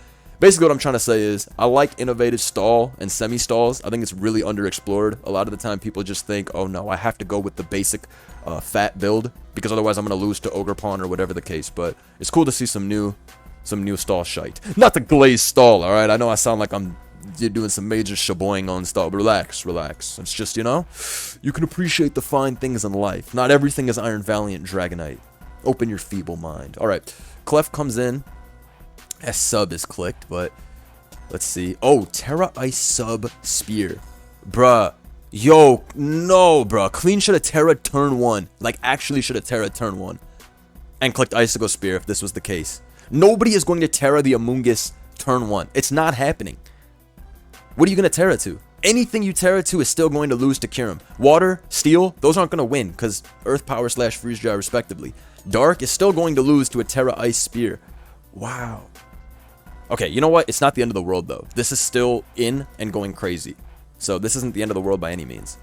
basically what I'm trying to say is, I like innovative stall and semi-stalls. I think it's really underexplored. A lot of the time people just think, oh no, I have to go with the basic fat build, because otherwise I'm going to lose to Ogerpon or whatever the case. But it's cool to see some new stall shite. Not the glaze stall, alright? I know I sound like I'm doing some major shaboing on stall, but relax. It's just, you know, you can appreciate the fine things in life. Not everything is Iron Valiant Dragonite. Open your feeble mind. Alright, Clef comes in. S sub is clicked, but let's see. Oh, Terra Ice sub Spear. Bruh. Yo, no, bruh. Clean should have Terra turn 1. Like, actually should have Terra turn 1. And clicked Icicle Spear if this was the case. Nobody is going to Terra the Amoongus turn 1. It's not happening. What are you going to Terra to? Anything you Terra to is still going to lose to Kyurem. Water, Steel, those aren't going to win because Earth Power / Freeze Dry respectively. Dark is still going to lose to a Terra Ice Spear. Wow. Okay, you know what? It's not the end of the world though. This is still in and going crazy. So this isn't the end of the world by any means.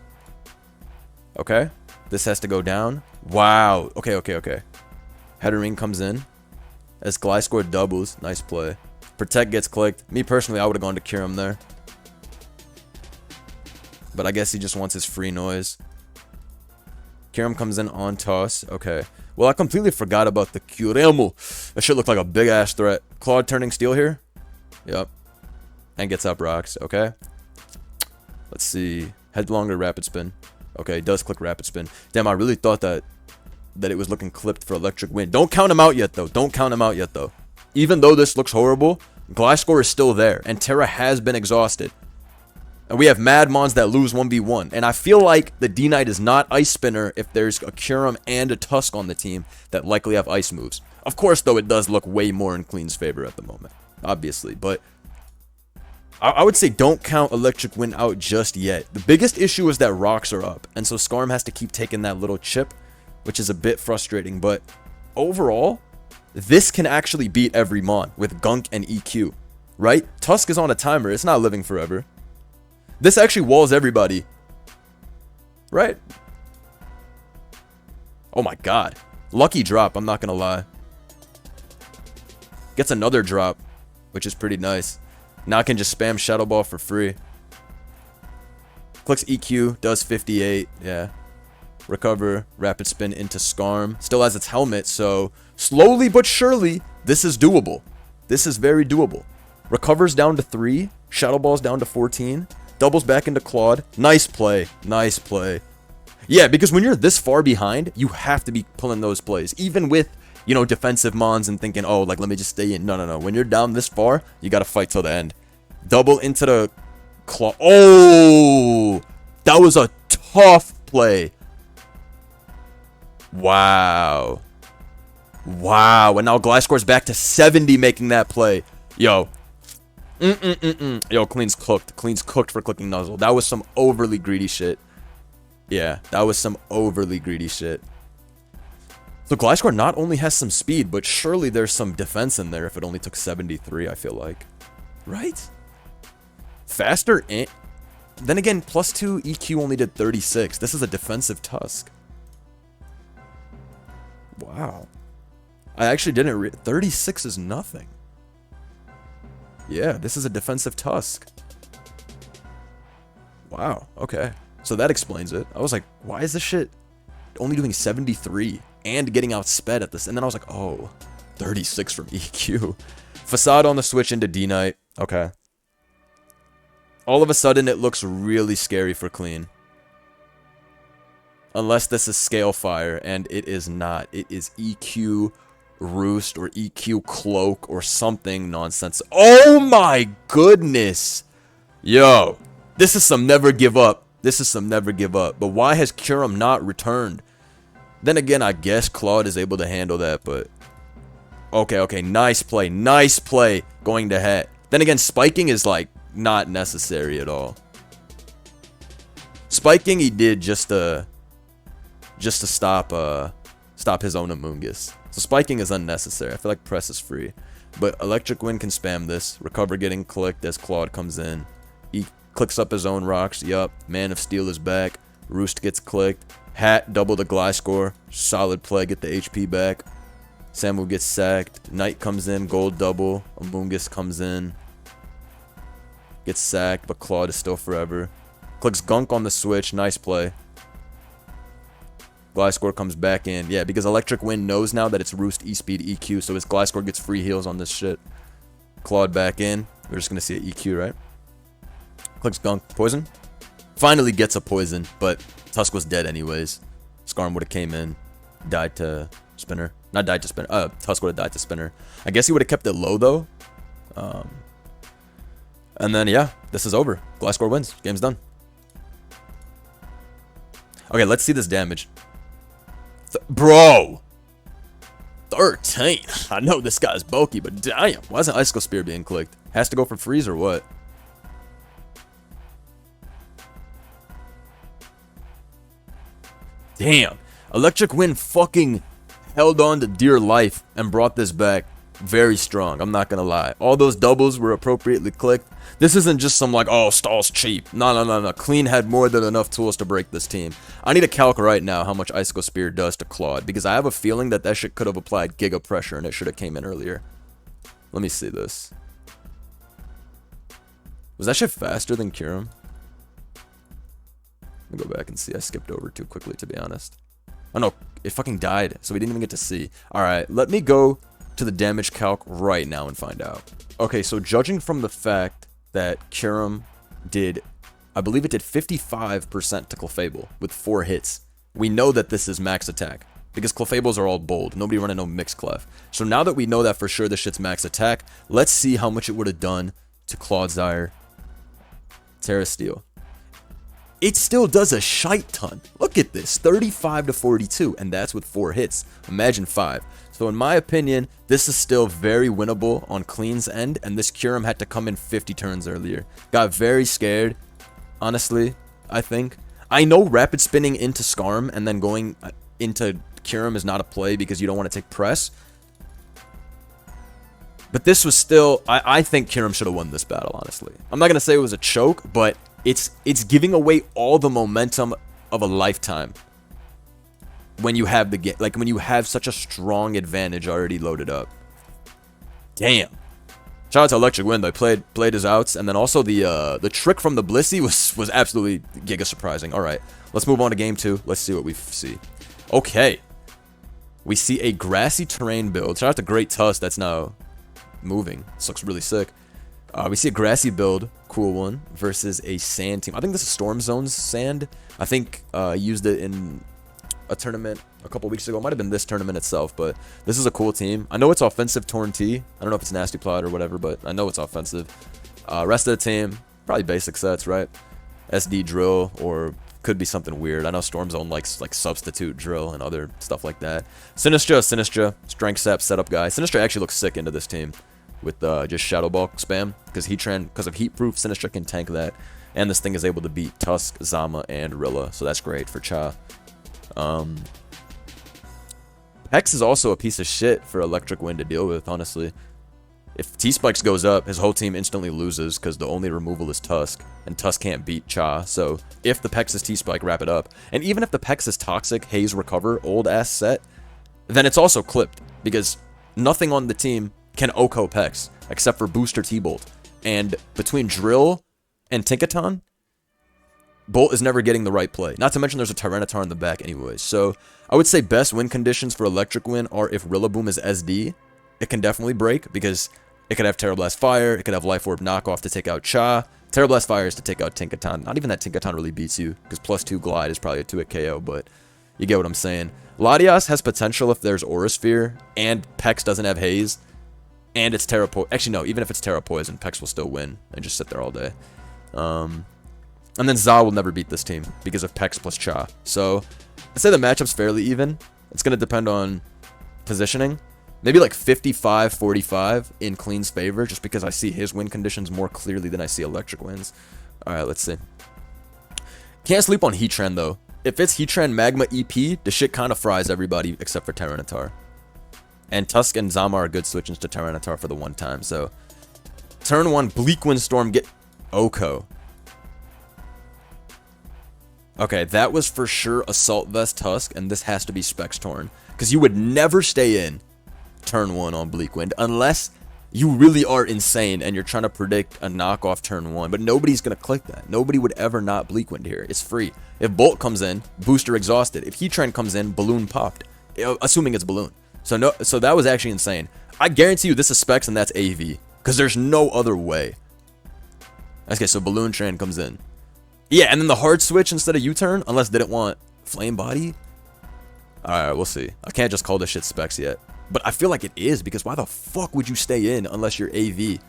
Okay. This has to go down. Wow. Okay. Headering comes in. As Gliscor doubles. Nice play. Protect gets clicked. Me personally, I would have gone to Kyurem there. But I guess he just wants his free noise. Kyurem comes in on toss. Okay. Well, I completely forgot about the Kyurem. That shit looked like a big-ass threat. Claude turning Steel here. Yep. And gets up rocks. Okay. Let's see. Headlong or Rapid Spin. Okay, it does click Rapid Spin. Damn, I really thought that it was looking clipped for Electric Wind. Don't count him out yet, though. Even though this looks horrible, Gliscor is still there. And Terra has been exhausted. And we have Mad Mons that lose 1v1. And I feel like the D-Knight is not Ice Spinner if there's a Kyurem and a Tusk on the team that likely have Ice moves. Of course, though, it does look way more in Clean's favor at the moment. Obviously. But I would say don't count Electric Wind out just yet. The biggest issue is that rocks are up. And so Skarm has to keep taking that little chip, which is a bit frustrating. But overall, this can actually beat every Mon with Gunk and EQ. Right? Tusk is on a timer. It's not living forever. This actually walls everybody. Right? Oh my god. Lucky drop, I'm not gonna lie. Gets another drop, which is pretty nice. Now I can just spam Shadow Ball for free. Clicks EQ, does 58, yeah. Recover, Rapid Spin into Skarm. Still has its helmet, so slowly but surely, this is doable. This is very doable. Recovers down to 3, Shadow Ball's down to 14. Doubles back into Claude. Nice play. Nice play. Yeah, because when you're this far behind, you have to be pulling those plays. Even with, you know, defensive Mons and thinking, oh, like, let me just stay in. No. When you're down this far, you got to fight till the end. Double into the Claw. Oh! That was a tough play. Wow. Wow. And now Gliscor's back to 70 making that play. Yo. Yo, Clean's cooked. Clean's cooked for clicking Nuzzle. That was some overly greedy shit. Yeah, that was some overly greedy shit. So Gliscor not only has some speed, but surely there's some defense in there if it only took 73, I feel like. Right? Faster and... Then again, +2 EQ only did 36. This is a defensive Tusk. Wow. I actually didn't... 36 is nothing. Yeah, this is a defensive Tusk. Wow, okay. So that explains it. I was like, why is this shit only doing 73 and getting outsped at this? And then I was like, oh, 36 from EQ. Facade on the switch into D-Knight. Okay. All of a sudden, it looks really scary for Clean. Unless this is Scale Fire, and it is not. It is EQ Roost or EQ Cloak or something nonsense. Oh my goodness! Yo, this is some never give up. This is some never give up. But why has Kyurem not returned? Then again, I guess Claude is able to handle that, but... Okay, nice play. Nice play going to Het. Then again, spiking is, like, not necessary at all. Spiking he did just to stop his own Amoonguss. So spiking is unnecessary. I feel like press is free. But Electric Wind can spam this. Recover getting clicked as Claude comes in. He clicks up his own rocks. Yup. Man of Steel is back. Roost gets clicked. Het double the Gliscor. Solid play. Get the HP back. Samu gets sacked. Knight comes in. Gold double. Amoonguss comes in. Gets sacked, but Claude is still forever. Clicks Gunk on the switch. Nice play. Gliscor comes back in. Yeah, because Electric Wind knows now that it's Roost, E-Speed, EQ, so his Gliscor gets free heals on this shit. Claude back in. We're just going to see an EQ, right? Clicks Gunk. Poison. Finally gets a poison, but Tusk was dead anyways. Skarm would have came in. Died to Spinner. Not died to Spinner. Tusk would have died to Spinner. I guess he would have kept it low, though. And then, yeah, this is over. Gliscor wins. Game's done. Okay, let's see this damage. Bro! 13. I know this guy's bulky, but damn. Why isn't Icicle Spear being clicked? Has to go for freeze or what? Damn. Electric Wind fucking held on to dear life and brought this back very strong. I'm not gonna lie. All those doubles were appropriately clicked. This isn't just some like, oh, Stall's cheap. No. Clean had more than enough tools to break this team. I need a calc right now how much Icicle Spear does to Claude, because I have a feeling that that shit could have applied giga pressure and it should have came in earlier. Let me see this. Was that shit faster than Kyurem? Let me go back and see. I skipped over too quickly, to be honest. Oh no, it fucking died, so we didn't even get to see. Alright, let me go to the damage calc right now and find out. Okay, so judging from the fact that Kyurem did, I believe it did 55% to Clefable with 4 hits, we know that this is max attack, because Clefables are all bold. Nobody running no mixed Clef. So now that we know that for sure this shit's max attack, let's see how much it would have done to Clodsire Terra Steel. It still does a shite ton. Look at this, 35 to 42, and that's with 4 hits. Imagine 5. So in my opinion, this is still very winnable on Clean's end, and this Kyurem had to come in 50 turns earlier. Got very scared, honestly, I think. I know rapid spinning into Skarm and then going into Kyurem is not a play because you don't want to take press. But this was still, I think Kyurem should have won this battle, honestly. I'm not going to say it was a choke, but it's giving away all the momentum of a lifetime when you have the game, like when you have such a strong advantage already loaded up. Damn. Shout out to Electric Wind. They played his outs, and then also the trick from the Blissey was absolutely giga surprising. All right, let's move on to game 2. Let's see what we see. Okay, we see a grassy terrain build. Shout out to Great Tusk. That's now moving. This looks really sick. We see a grassy build, cool one, versus a sand team. I think this is Storm Zone's sand. I think I used it in a tournament a couple weeks ago. It might have been this tournament itself, but this is a cool team. I know it's offensive Torn T. I don't know if it's Nasty Plot or whatever, but I know it's offensive. Rest of the team, probably basic sets, right? SD Drill, or could be something weird. I know Storm Zone likes like Substitute Drill and other stuff like that. Sinistra, Strength Sap setup guy. Sinistra actually looks sick into this team with just Shadow Ball spam, because of Heat Proof, Sinistra can tank that, and this thing is able to beat Tusk, Zama, and Rilla, so that's great for Cha. Hex is also a piece of shit for Electric Wind to deal with, honestly. If T-Spikes goes up, his whole team instantly loses because the only removal is Tusk, and Tusk can't beat Cha. So if the Pex is T-Spike, wrap it up. And even if the Pex is Toxic, Haze Recover, old-ass set, then it's also clipped, because nothing on the team can OHKO Pex, except for Booster T-Bolt. And between Drill and Tinkaton, Bolt is never getting the right play. Not to mention there's a Tyranitar in the back anyways. So I would say best win conditions for Electric Wind are if Rillaboom is SD. It can definitely break because it could have Terra Blast Fire. It could have Life Orb Knockoff to take out Cha. Terra Blast Fire is to take out Tinkaton. Not even that Tinkaton really beats you because +2 Glide is probably a 2-hit KO, but you get what I'm saying. Latias has potential if there's Aura Sphere and Pex doesn't have Haze and it's Terra Poison. Actually, no, even if it's Terra Poison, Pex will still win and just sit there all day. And then Za will never beat this team because of Pex plus Cha. So I'd say the matchup's fairly even. It's going to depend on positioning. Maybe like 55-45 in Clean's favor, just because I see his win conditions more clearly than I see Electric Wind's. Alright, let's see. Can't sleep on Heatran, though. If it's Heatran Magma EP, the shit kind of fries everybody except for Tyranitar. And Tusk and Zama are good switch-ins to Tyranitar for the one time, so... Turn 1, Bleak Windstorm, get OHKO. Okay, that was for sure Assault Vest Tusk, and this has to be Specs Torn. Because you would never stay in turn 1 on Bleak Wind, unless you really are insane and you're trying to predict a knockoff turn 1. But nobody's going to click that. Nobody would ever not Bleak Wind here. It's free. If Bolt comes in, Booster exhausted. If Heatran comes in, Balloon popped. Assuming it's Balloon. So that was actually insane. I guarantee you this is Specs and that's AV. Because there's no other way. Okay, so Balloon Train comes in. Yeah, and then the hard switch instead of U-turn, unless they didn't want Flame Body. Alright, we'll see. I can't just call this shit Specs yet. But I feel like it is, because why the fuck would you stay in unless you're AV?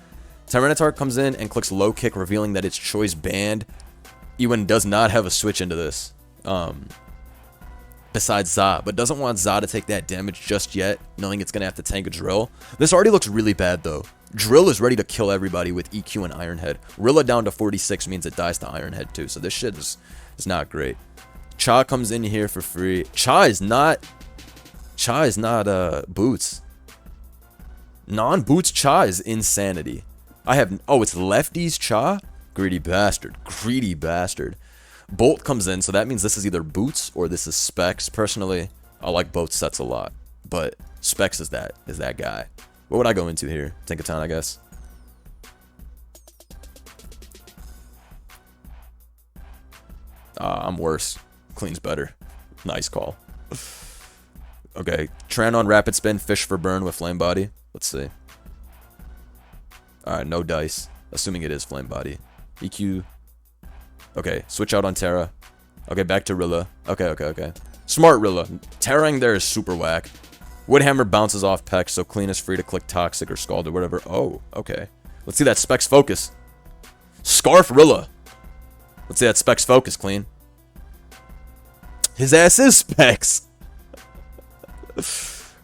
Tyranitar comes in and clicks Low Kick, revealing that it's Choice Banned. Ewan does not have a switch into this. Besides Za, but doesn't want Za to take that damage just yet, knowing it's going to have to tank a Drill. This already looks really bad, though. Drill is ready to kill everybody with EQ and Iron Head. Rilla down to 46 means it dies to Iron Head, too, so this shit is not great. Cha comes in here for free. Cha is not boots. Non-boots Cha is insanity. Oh, it's lefties Cha? Greedy bastard. Greedy bastard. Bolt comes in, so that means this is either boots or this is specs. Personally, I like both sets a lot, but specs is that guy. What would I go into here? Tinkaton, I guess. I'm worse. Clean's better. Nice call. Okay, Tran on rapid spin, fish for burn with flame body. Let's see. Alright, no dice. Assuming it is flame body. EQ. Okay, switch out on Terra. Okay, back to Rilla. Okay. Smart Rilla. Terraing there is super whack. Woodhammer bounces off Peck, so Clean is free to click Toxic or Scald or whatever. Oh, okay. Let's see that Specs focus. Scarf Rilla. Let's see that Specs focus, Clean. His ass is Specs.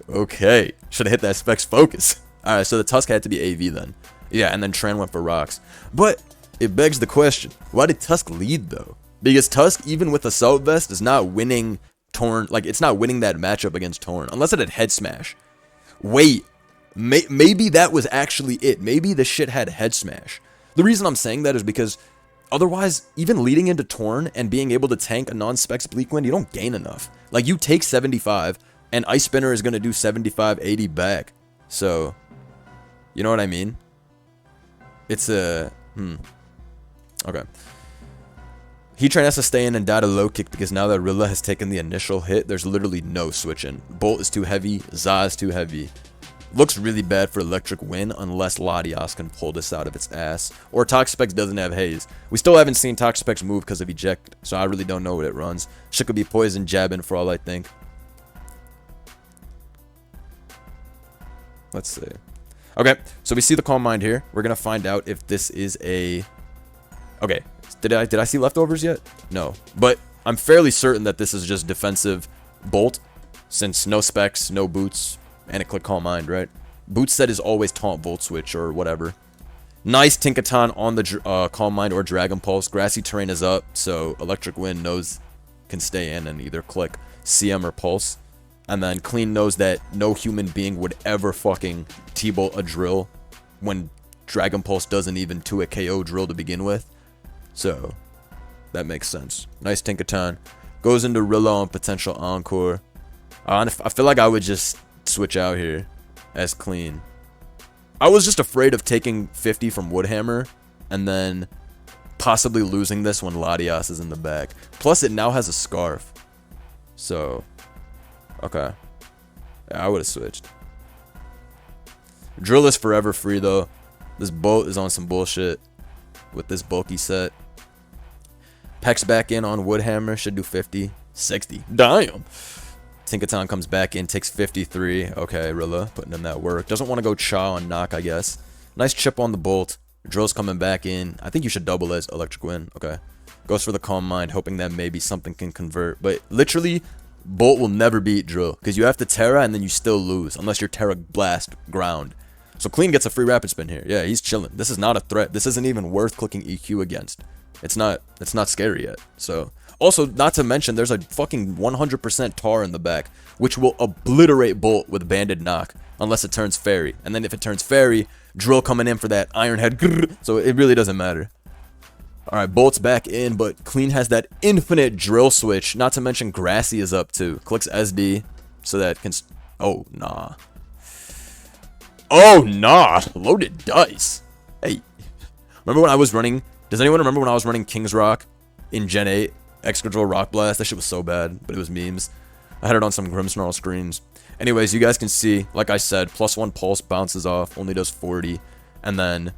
Okay. Should have hit that Specs focus. Alright, so the Tusk had to be AV then. Yeah, and then Tran went for rocks. But it begs the question, why did Tusk lead though? Because Tusk, even with Assault Vest, is not winning Torn. Like, it's not winning that matchup against Torn. Unless it had Head Smash. Wait. Maybe that was actually it. Maybe the shit had Head Smash. The reason I'm saying that is because otherwise, even leading into Torn and being able to tank a non-specs Bleak Wind, you don't gain enough. Like, you take 75, and Ice Spinner is going to do 75, 80 back. So, you know what I mean? It's a... Okay. Heatran has to stay in and dot a low kick because now that Rilla has taken the initial hit, there's literally no switching. Bolt is too heavy, Za is too heavy. Looks really bad for Electric Wind unless Latias can pull this out of its ass. Or Toxapex doesn't have Haze. We still haven't seen Toxapex move because of Eject, so I really don't know what it runs. Shit could be Poison, Jabbin for all I think. Let's see. Okay, so we see the Calm Mind here. We're going to find out if this is a... Okay, did I see leftovers yet? No, but I'm fairly certain that this is just defensive Bolt, since no specs, no boots, and a click Calm Mind, right? Boot set is always taunt Volt Switch or whatever. Nice Tinkaton on the Calm Mind or Dragon Pulse. Grassy terrain is up, so Electric Wind knows can stay in and either click CM or Pulse. And then Clean knows that no human being would ever fucking T-Bolt a drill when Dragon Pulse doesn't even 2-hit KO drill to begin with. So, that makes sense. Nice Tinkaton. Goes into Rilla on potential Encore. I feel like I would just switch out here as Clean. I was just afraid of taking 50 from Woodhammer and then possibly losing this when Latias is in the back. Plus, it now has a Scarf. So, okay. Yeah, I would have switched. Drill is forever free, though. This boat is on some bullshit with this bulky set. Peck's back in on Woodhammer. Should do 50. 60. Damn. Tinkaton comes back in, takes 53. Okay, Rilla putting in that work. Doesn't want to go Cha on knock, I guess. Nice chip on the Bolt. Drill's coming back in. I think you should double as Electric Wind. Okay. Goes for the Calm Mind, hoping that maybe something can convert. But literally, Bolt will never beat Drill. Because you have to Terra and then you still lose. Unless you're Terra Blast Ground. So Clean gets a free Rapid Spin here. Yeah, he's chilling. This is not a threat. This isn't even worth clicking EQ against. It's not scary yet. So, also, not to mention, there's a fucking 100% Tar in the back, which will obliterate Bolt with Banded Knock, unless it turns Fairy. And then if it turns Fairy, Drill coming in for that Iron Head. Grrr, so it really doesn't matter. Alright, Bolt's back in, but Clean has that infinite Drill switch. Not to mention Grassy is up too. Clicks SD, so that can... Oh, nah. Oh, nah. Loaded dice. Hey. Remember when I was running... Does anyone remember when I was running King's Rock in Gen 8? Excadrill Rock Blast? That shit was so bad, but it was memes. I had it on some Grimmsnarl screens. Anyways, you guys can see, like I said, +1 Pulse bounces off, only does 40. And then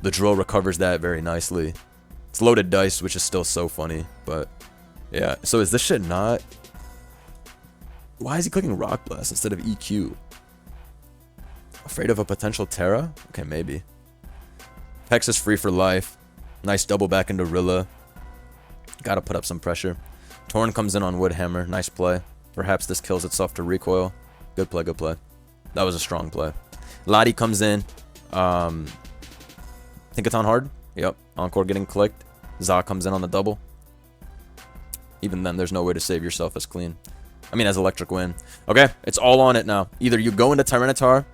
the Drill recovers that very nicely. It's loaded dice, which is still so funny, but yeah. So is this shit not... Why is he clicking Rock Blast instead of EQ? Afraid of a potential Terra? Okay, maybe. Hex is free for life. Nice double back into Rilla. Gotta put up some pressure. Torn comes in on Woodhammer. Nice play. Perhaps this kills itself to recoil. Good play, good play. That was a strong play. Lottie comes in. Tinkaton hard. Yep. Encore getting clicked. Za comes in on the double. even then, there's no way to save yourself as clean. I mean, as electric wind. Okay, it's all on it now. Either you go into Tyranitar,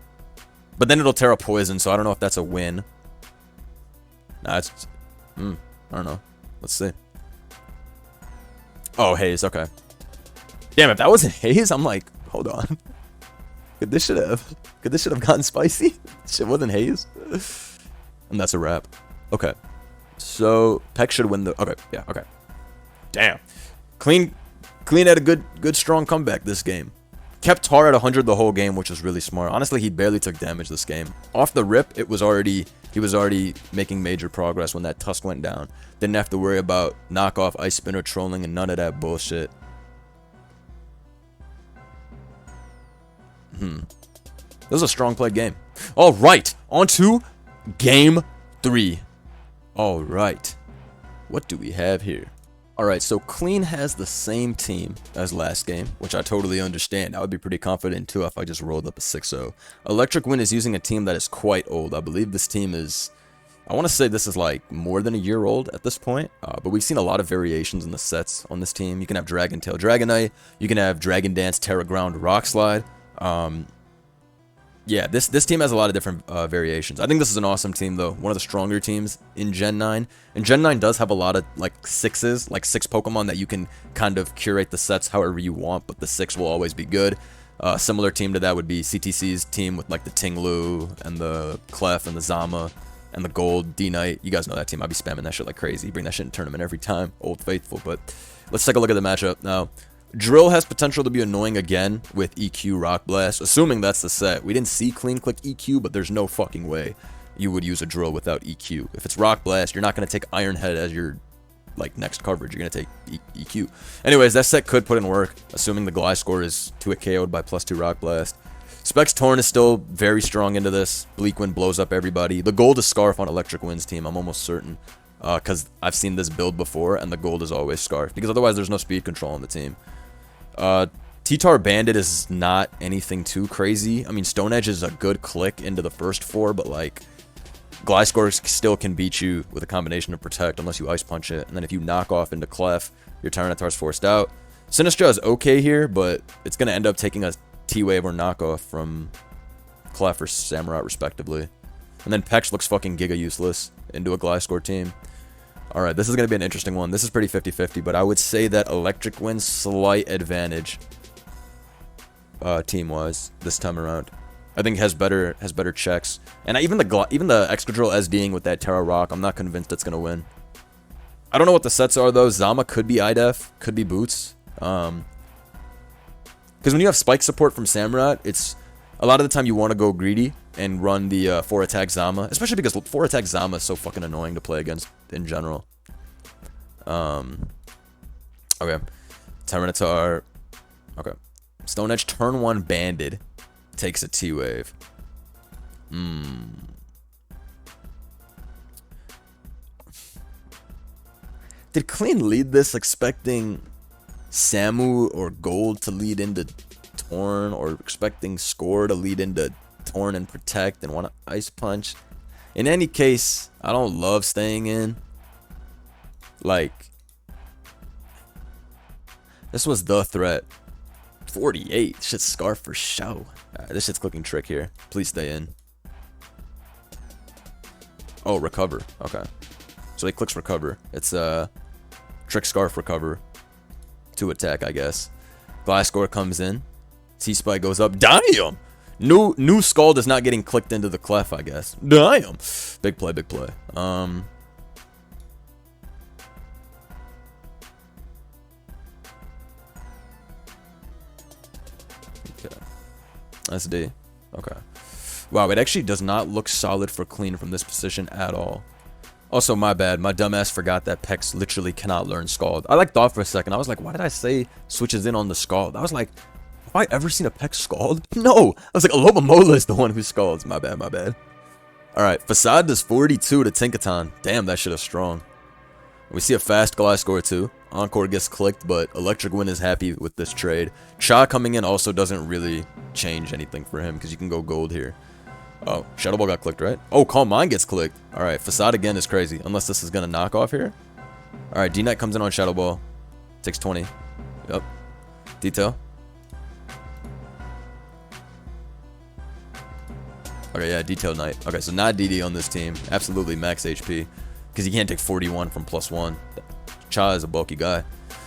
but then it'll Terra Poison, so I don't know if that's a win. Nah, it's... I don't know. Let's see. Oh, Haze, okay. Damn, if that wasn't Haze, I'm like, hold on. Could this shit have gotten spicy? Shit wasn't Haze. And that's a wrap. Okay. So, Peck should win the... Okay, yeah, okay. Damn. Clean had a good strong comeback this game. Kept Tar at 100 the whole game, which was really smart. Honestly, he barely took damage this game. Off the rip, he was already making major progress when that Tusk went down. Didn't have to worry about knockoff, Ice Spinner, trolling, and none of that bullshit. This was a strong played game. All right, on to game 3. All right, what do we have here? All right, so Clean has the same team as last game, which I totally understand. I would be pretty confident too if I just rolled up a 6-0. Electric Wind is using a team that is quite old. I believe this team is, I want to say this is like more than a year old at this point, but we've seen a lot of variations in the sets on this team. You can have Dragon Tail, Dragonite, you can have Dragon Dance, Terra Ground, Rock Slide. Yeah, this team has a lot of different variations. I think this is an awesome team, though. One of the stronger teams in Gen 9. And Gen 9 does have a lot of, like, 6s, like 6 Pokemon that you can kind of curate the sets however you want, but the 6 will always be good. Similar team to that would be CTC's team with, like, the Tinglu and the Clef and the Zama and the Gold D-Knight. You guys know that team. I'll be spamming that shit like crazy. Bring that shit in tournament every time. Old Faithful. But let's take a look at the matchup now. Drill has potential to be annoying again with EQ Rock Blast, assuming that's the set. We didn't see Clean click EQ, but there's no fucking way you would use a Drill without EQ. If it's Rock Blast, you're not going to take Iron Head as your like next coverage. You're going to take EQ. Anyways, that set could put in work, assuming the Gliscor is 2-hit KO'd by +2 Rock Blast. Specs Torn is still very strong into this. Bleak Wind blows up everybody. The gold is Scarf on Electric Wind's team, I'm almost certain. Because I've seen this build before, and the gold is always Scarf. Because otherwise, there's no speed control on the team. T-Tar Bandit is not anything too crazy. I mean, Stone Edge is a good click into the first 4, but like, Gliscor still can beat you with a combination of Protect unless you Ice Punch it. And then if you knock off into Clef, your Tyranitar's forced out. Sinistra is okay here, but it's going to end up taking a T-Wave or knockoff from Clef or Samurott, respectively. And then Pex looks fucking giga useless into a Gliscor team. Alright, this is going to be an interesting one. This is pretty 50-50, but I would say that Electric Wind's slight advantage team-wise this time around. I think has better checks. And even the Excadrill SDing with that Terra Rock, I'm not convinced it's going to win. I don't know what the sets are, though. Zama could be IDEF, could be Boots. Because when you have Spike support from Samurott, it's a lot of the time you want to go greedy and run the 4-attack Zama, especially because 4-attack Zama is so fucking annoying to play against in general. Okay. Tyranitar. Okay. Stone Edge turn 1 Banded takes a T-Wave. Did Clean lead this expecting Samu or Gold to lead into Torn, or expecting Score to lead into Torn and Protect and want to Ice Punch? In any case, I don't love staying in. Like, this was the threat. 48. Shit's Scarf for show. This shit's clicking Trick here. Please stay in. Oh, Recover. Okay. So he clicks Recover. It's Trick Scarf Recover. 2-attack, I guess. Gliscor comes in. T-Spike goes up. Damn! New Scald is not getting clicked into the Clef, I guess. Damn! Big play, big play. Okay. SD. Okay. Wow, it actually does not look solid for Clean from this position at all. Also, my bad. My dumbass forgot that Pex literally cannot learn Scald. I like thought for a second. I was like, why did I say switches in on the Scald? I was like, have I ever seen a Pex Scald? No! I was like, Alomomola is the one who Scalds. My bad, my bad. Alright, Facade does 42 to Tinkaton. Damn, that shit is strong. We see a fast Gliscor too. Encore gets clicked, but Electric Wind is happy with this trade. Cha coming in also doesn't really change anything for him, because you can go gold here. Oh, Shadow Ball got clicked, right? Oh, Calm Mind gets clicked. Alright, Facade again is crazy, unless this is going to knock off here. Alright, D-Knight comes in on Shadow Ball. Takes 20. Yep. Detail. Okay, yeah, detail knight. Okay, so not DD on this team. Absolutely max HP. Because he can't take 41 from +1. Cha is a bulky guy.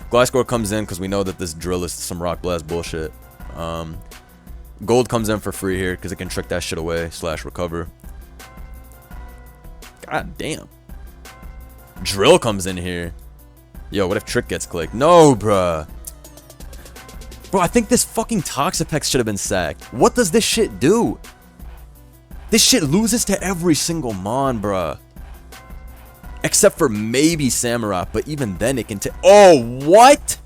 Gliscor comes in because we know that this drill is some rock blast bullshit. Gold comes in for free here because it can trick that shit away / recover. God damn. Drill comes in here. Yo, what if trick gets clicked? No, bruh. Bro, I think this fucking Toxapex should have been sacked. What does this shit do? This shit loses to every single mon, bruh. Except for maybe Samurott, but even then it can take... Oh, what?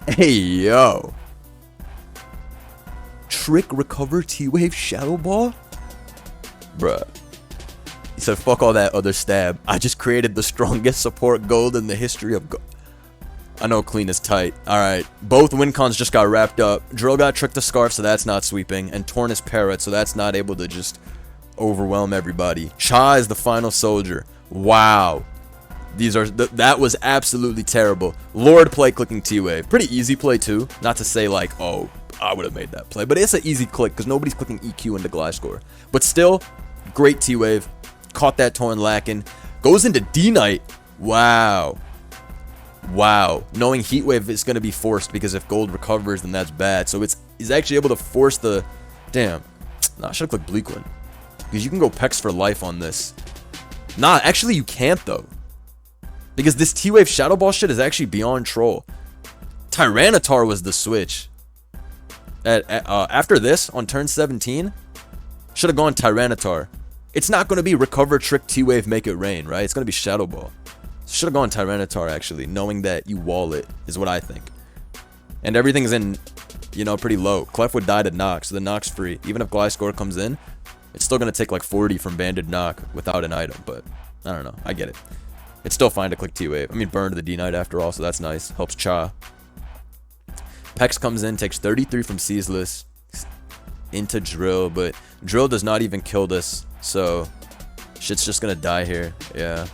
Hey, yo. Trick, recover, T-Wave, Shadow Ball? Bruh. He said, fuck all that other stab. I just created the strongest support gold in the history of gold. I know clean is tight. Alright. Both win cons just got wrapped up. Drill got tricked to Scarf, so that's not sweeping. And Torn is Parrot, so that's not able to just overwhelm everybody. Cha is the final soldier. Wow. These are... that was absolutely terrible. Lord play clicking T-Wave. Pretty easy play too. Not to say like, oh, I would have made that play. But it's an easy click because nobody's clicking EQ into Gliscor. But still, great T-Wave. Caught that Torn lacking. Goes into D-Knight. Wow. Wow. Knowing Heat Wave is going to be forced because if gold recovers, then that's bad. So he's actually able to force the... Damn. Nah, I should have clicked Bleakwind. Because you can go Pex for life on this. Nah, actually you can't though. Because this T-Wave Shadow Ball shit is actually beyond troll. Tyranitar was the switch. After this, on turn 17, should have gone Tyranitar. It's not going to be recover, trick, T-Wave, make it rain, right? It's going to be Shadow Ball. Should have gone Tyranitar, actually, knowing that you wall it, is what I think. And everything's in, you know, pretty low. Clef would die to Nox, so the Nox free. Even if Gliscor comes in, it's still going to take like 40 from Banded Knock without an item, but I don't know. I get it. It's still fine to click T-Wave. I mean, burn to the D-Knight after all, so that's nice. Helps Cha. Pex comes in, takes 33 from Ceaseless into Drill, but Drill does not even kill this, so shit's just going to die here. Yeah.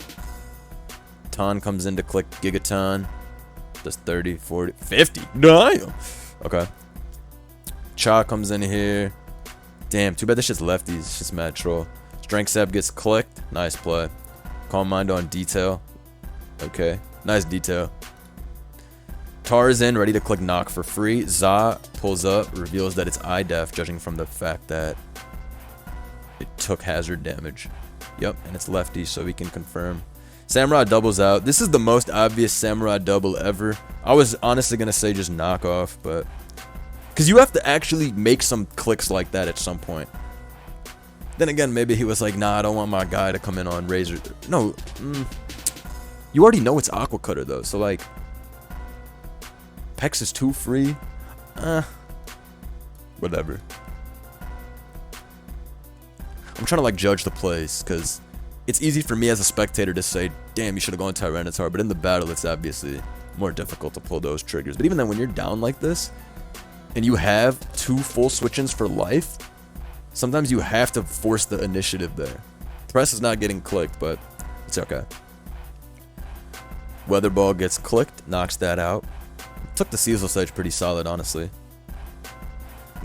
Ton comes in to click Gigaton. Does 30, 40, 50. Damn. Okay. Cha comes in here. Damn, too bad this shit's lefties. It's just mad troll. Strength Sab gets clicked. Nice play. Calm Mind on detail. Okay. Nice detail. Tar's in, ready to click Knock for free. Za pulls up, reveals that it's eye def, judging from the fact that it took hazard damage. Yep, and it's lefty, so we can confirm. Samurai doubles out. This is the most obvious Samurai double ever. I was honestly going to say just knock off, but... Because you have to actually make some clicks like that at some point. Then again, maybe he was like, nah, I don't want my guy to come in on Razor. No. You already know it's Aqua Cutter, though, so like... Pex is too free. Whatever. I'm trying to like judge the plays, because... It's easy for me as a spectator to say, damn, you should have gone Tyranitar, but in the battle, it's obviously more difficult to pull those triggers. But even then, when you're down like this, and you have 2 full switch-ins for life, sometimes you have to force the initiative there. Press is not getting clicked, but it's okay. Weather Ball gets clicked, knocks that out. Took the Cecil Sage pretty solid, honestly.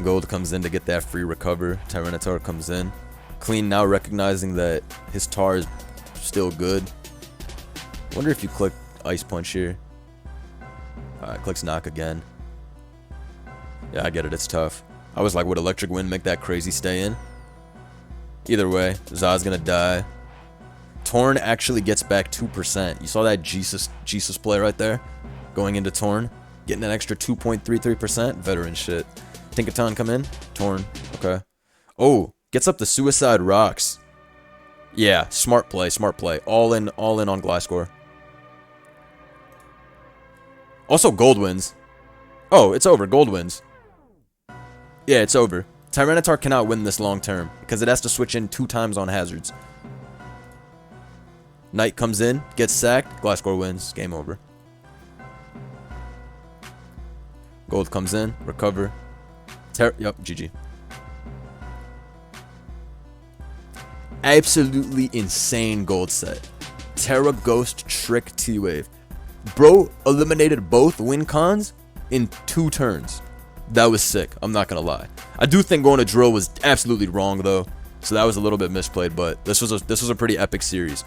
Gold comes in to get that free recover. Tyranitar comes in. Clean now recognizing that his tar is still good. Wonder if you click Ice Punch here. Alright, clicks Knock again. Yeah, I get it, it's tough. I was like, would Electric Wind make that crazy stay in? Either way, Za's gonna die. Torn actually gets back 2%. You saw that Jesus play right there? Going into Torn. Getting an extra 2.33%. Veteran shit. Tinkaton come in. Torn. Okay. Oh. Gets up the Suicide Rocks. Yeah, smart play, smart play. All in on Gliscor. Also, Gold wins. Oh, it's over. Gold wins. Yeah, it's over. Tyranitar cannot win this long term, because it has to switch in 2 times on hazards. Knight comes in, gets sacked, Gliscor wins. Game over. Gold comes in, recover. Yep, GG. Absolutely insane gold set. Terra Ghost Trick T-Wave. Bro eliminated both win cons in 2 turns. That was sick. I'm not gonna lie. I do think going to drill was absolutely wrong though, so that was a little bit misplayed. But this was a pretty epic series.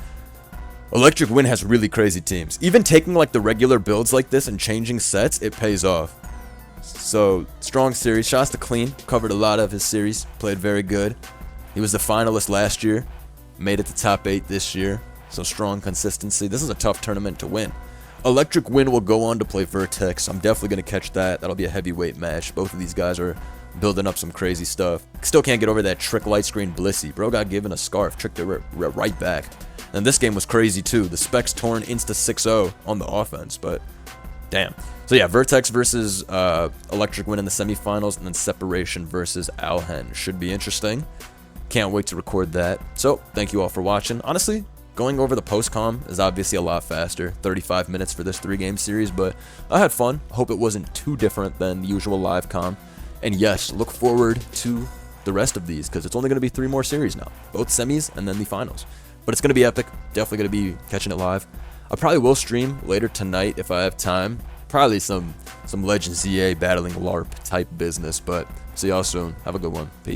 Electric Wind has really crazy teams. Even taking like the regular builds like this and changing sets, it pays off. So strong series. Shots to Clean. Covered a lot of his series. Played very good. He was the finalist last year. Made it to top 8 this year. So strong consistency. This is a tough tournament to win. Electric Wind will go on to play Vertex. I'm definitely going to catch that. That'll be a heavyweight match. Both of these guys are building up some crazy stuff. Still can't get over that trick light screen Blissey. Bro got given a scarf. Tricked it right back. And this game was crazy too. The specs torn insta 6-0 on the offense. But damn. So yeah, Vertex versus Electric Wind in the semifinals. And then Separation versus Alhen. Should be interesting. Can't wait to record that. So thank you all for watching. Honestly, going over the post-com is obviously a lot faster. 35 minutes for this 3-game series, but I had fun. Hope it wasn't too different than the usual live com. And yes, look forward to the rest of these, because it's only going to be 3 more series now. Both semis and then the finals. But it's going to be epic. Definitely going to be catching it live. I probably will stream later tonight if I have time. Probably some Legends EA battling LARP type business, but see y'all soon. Have a good one. Peace.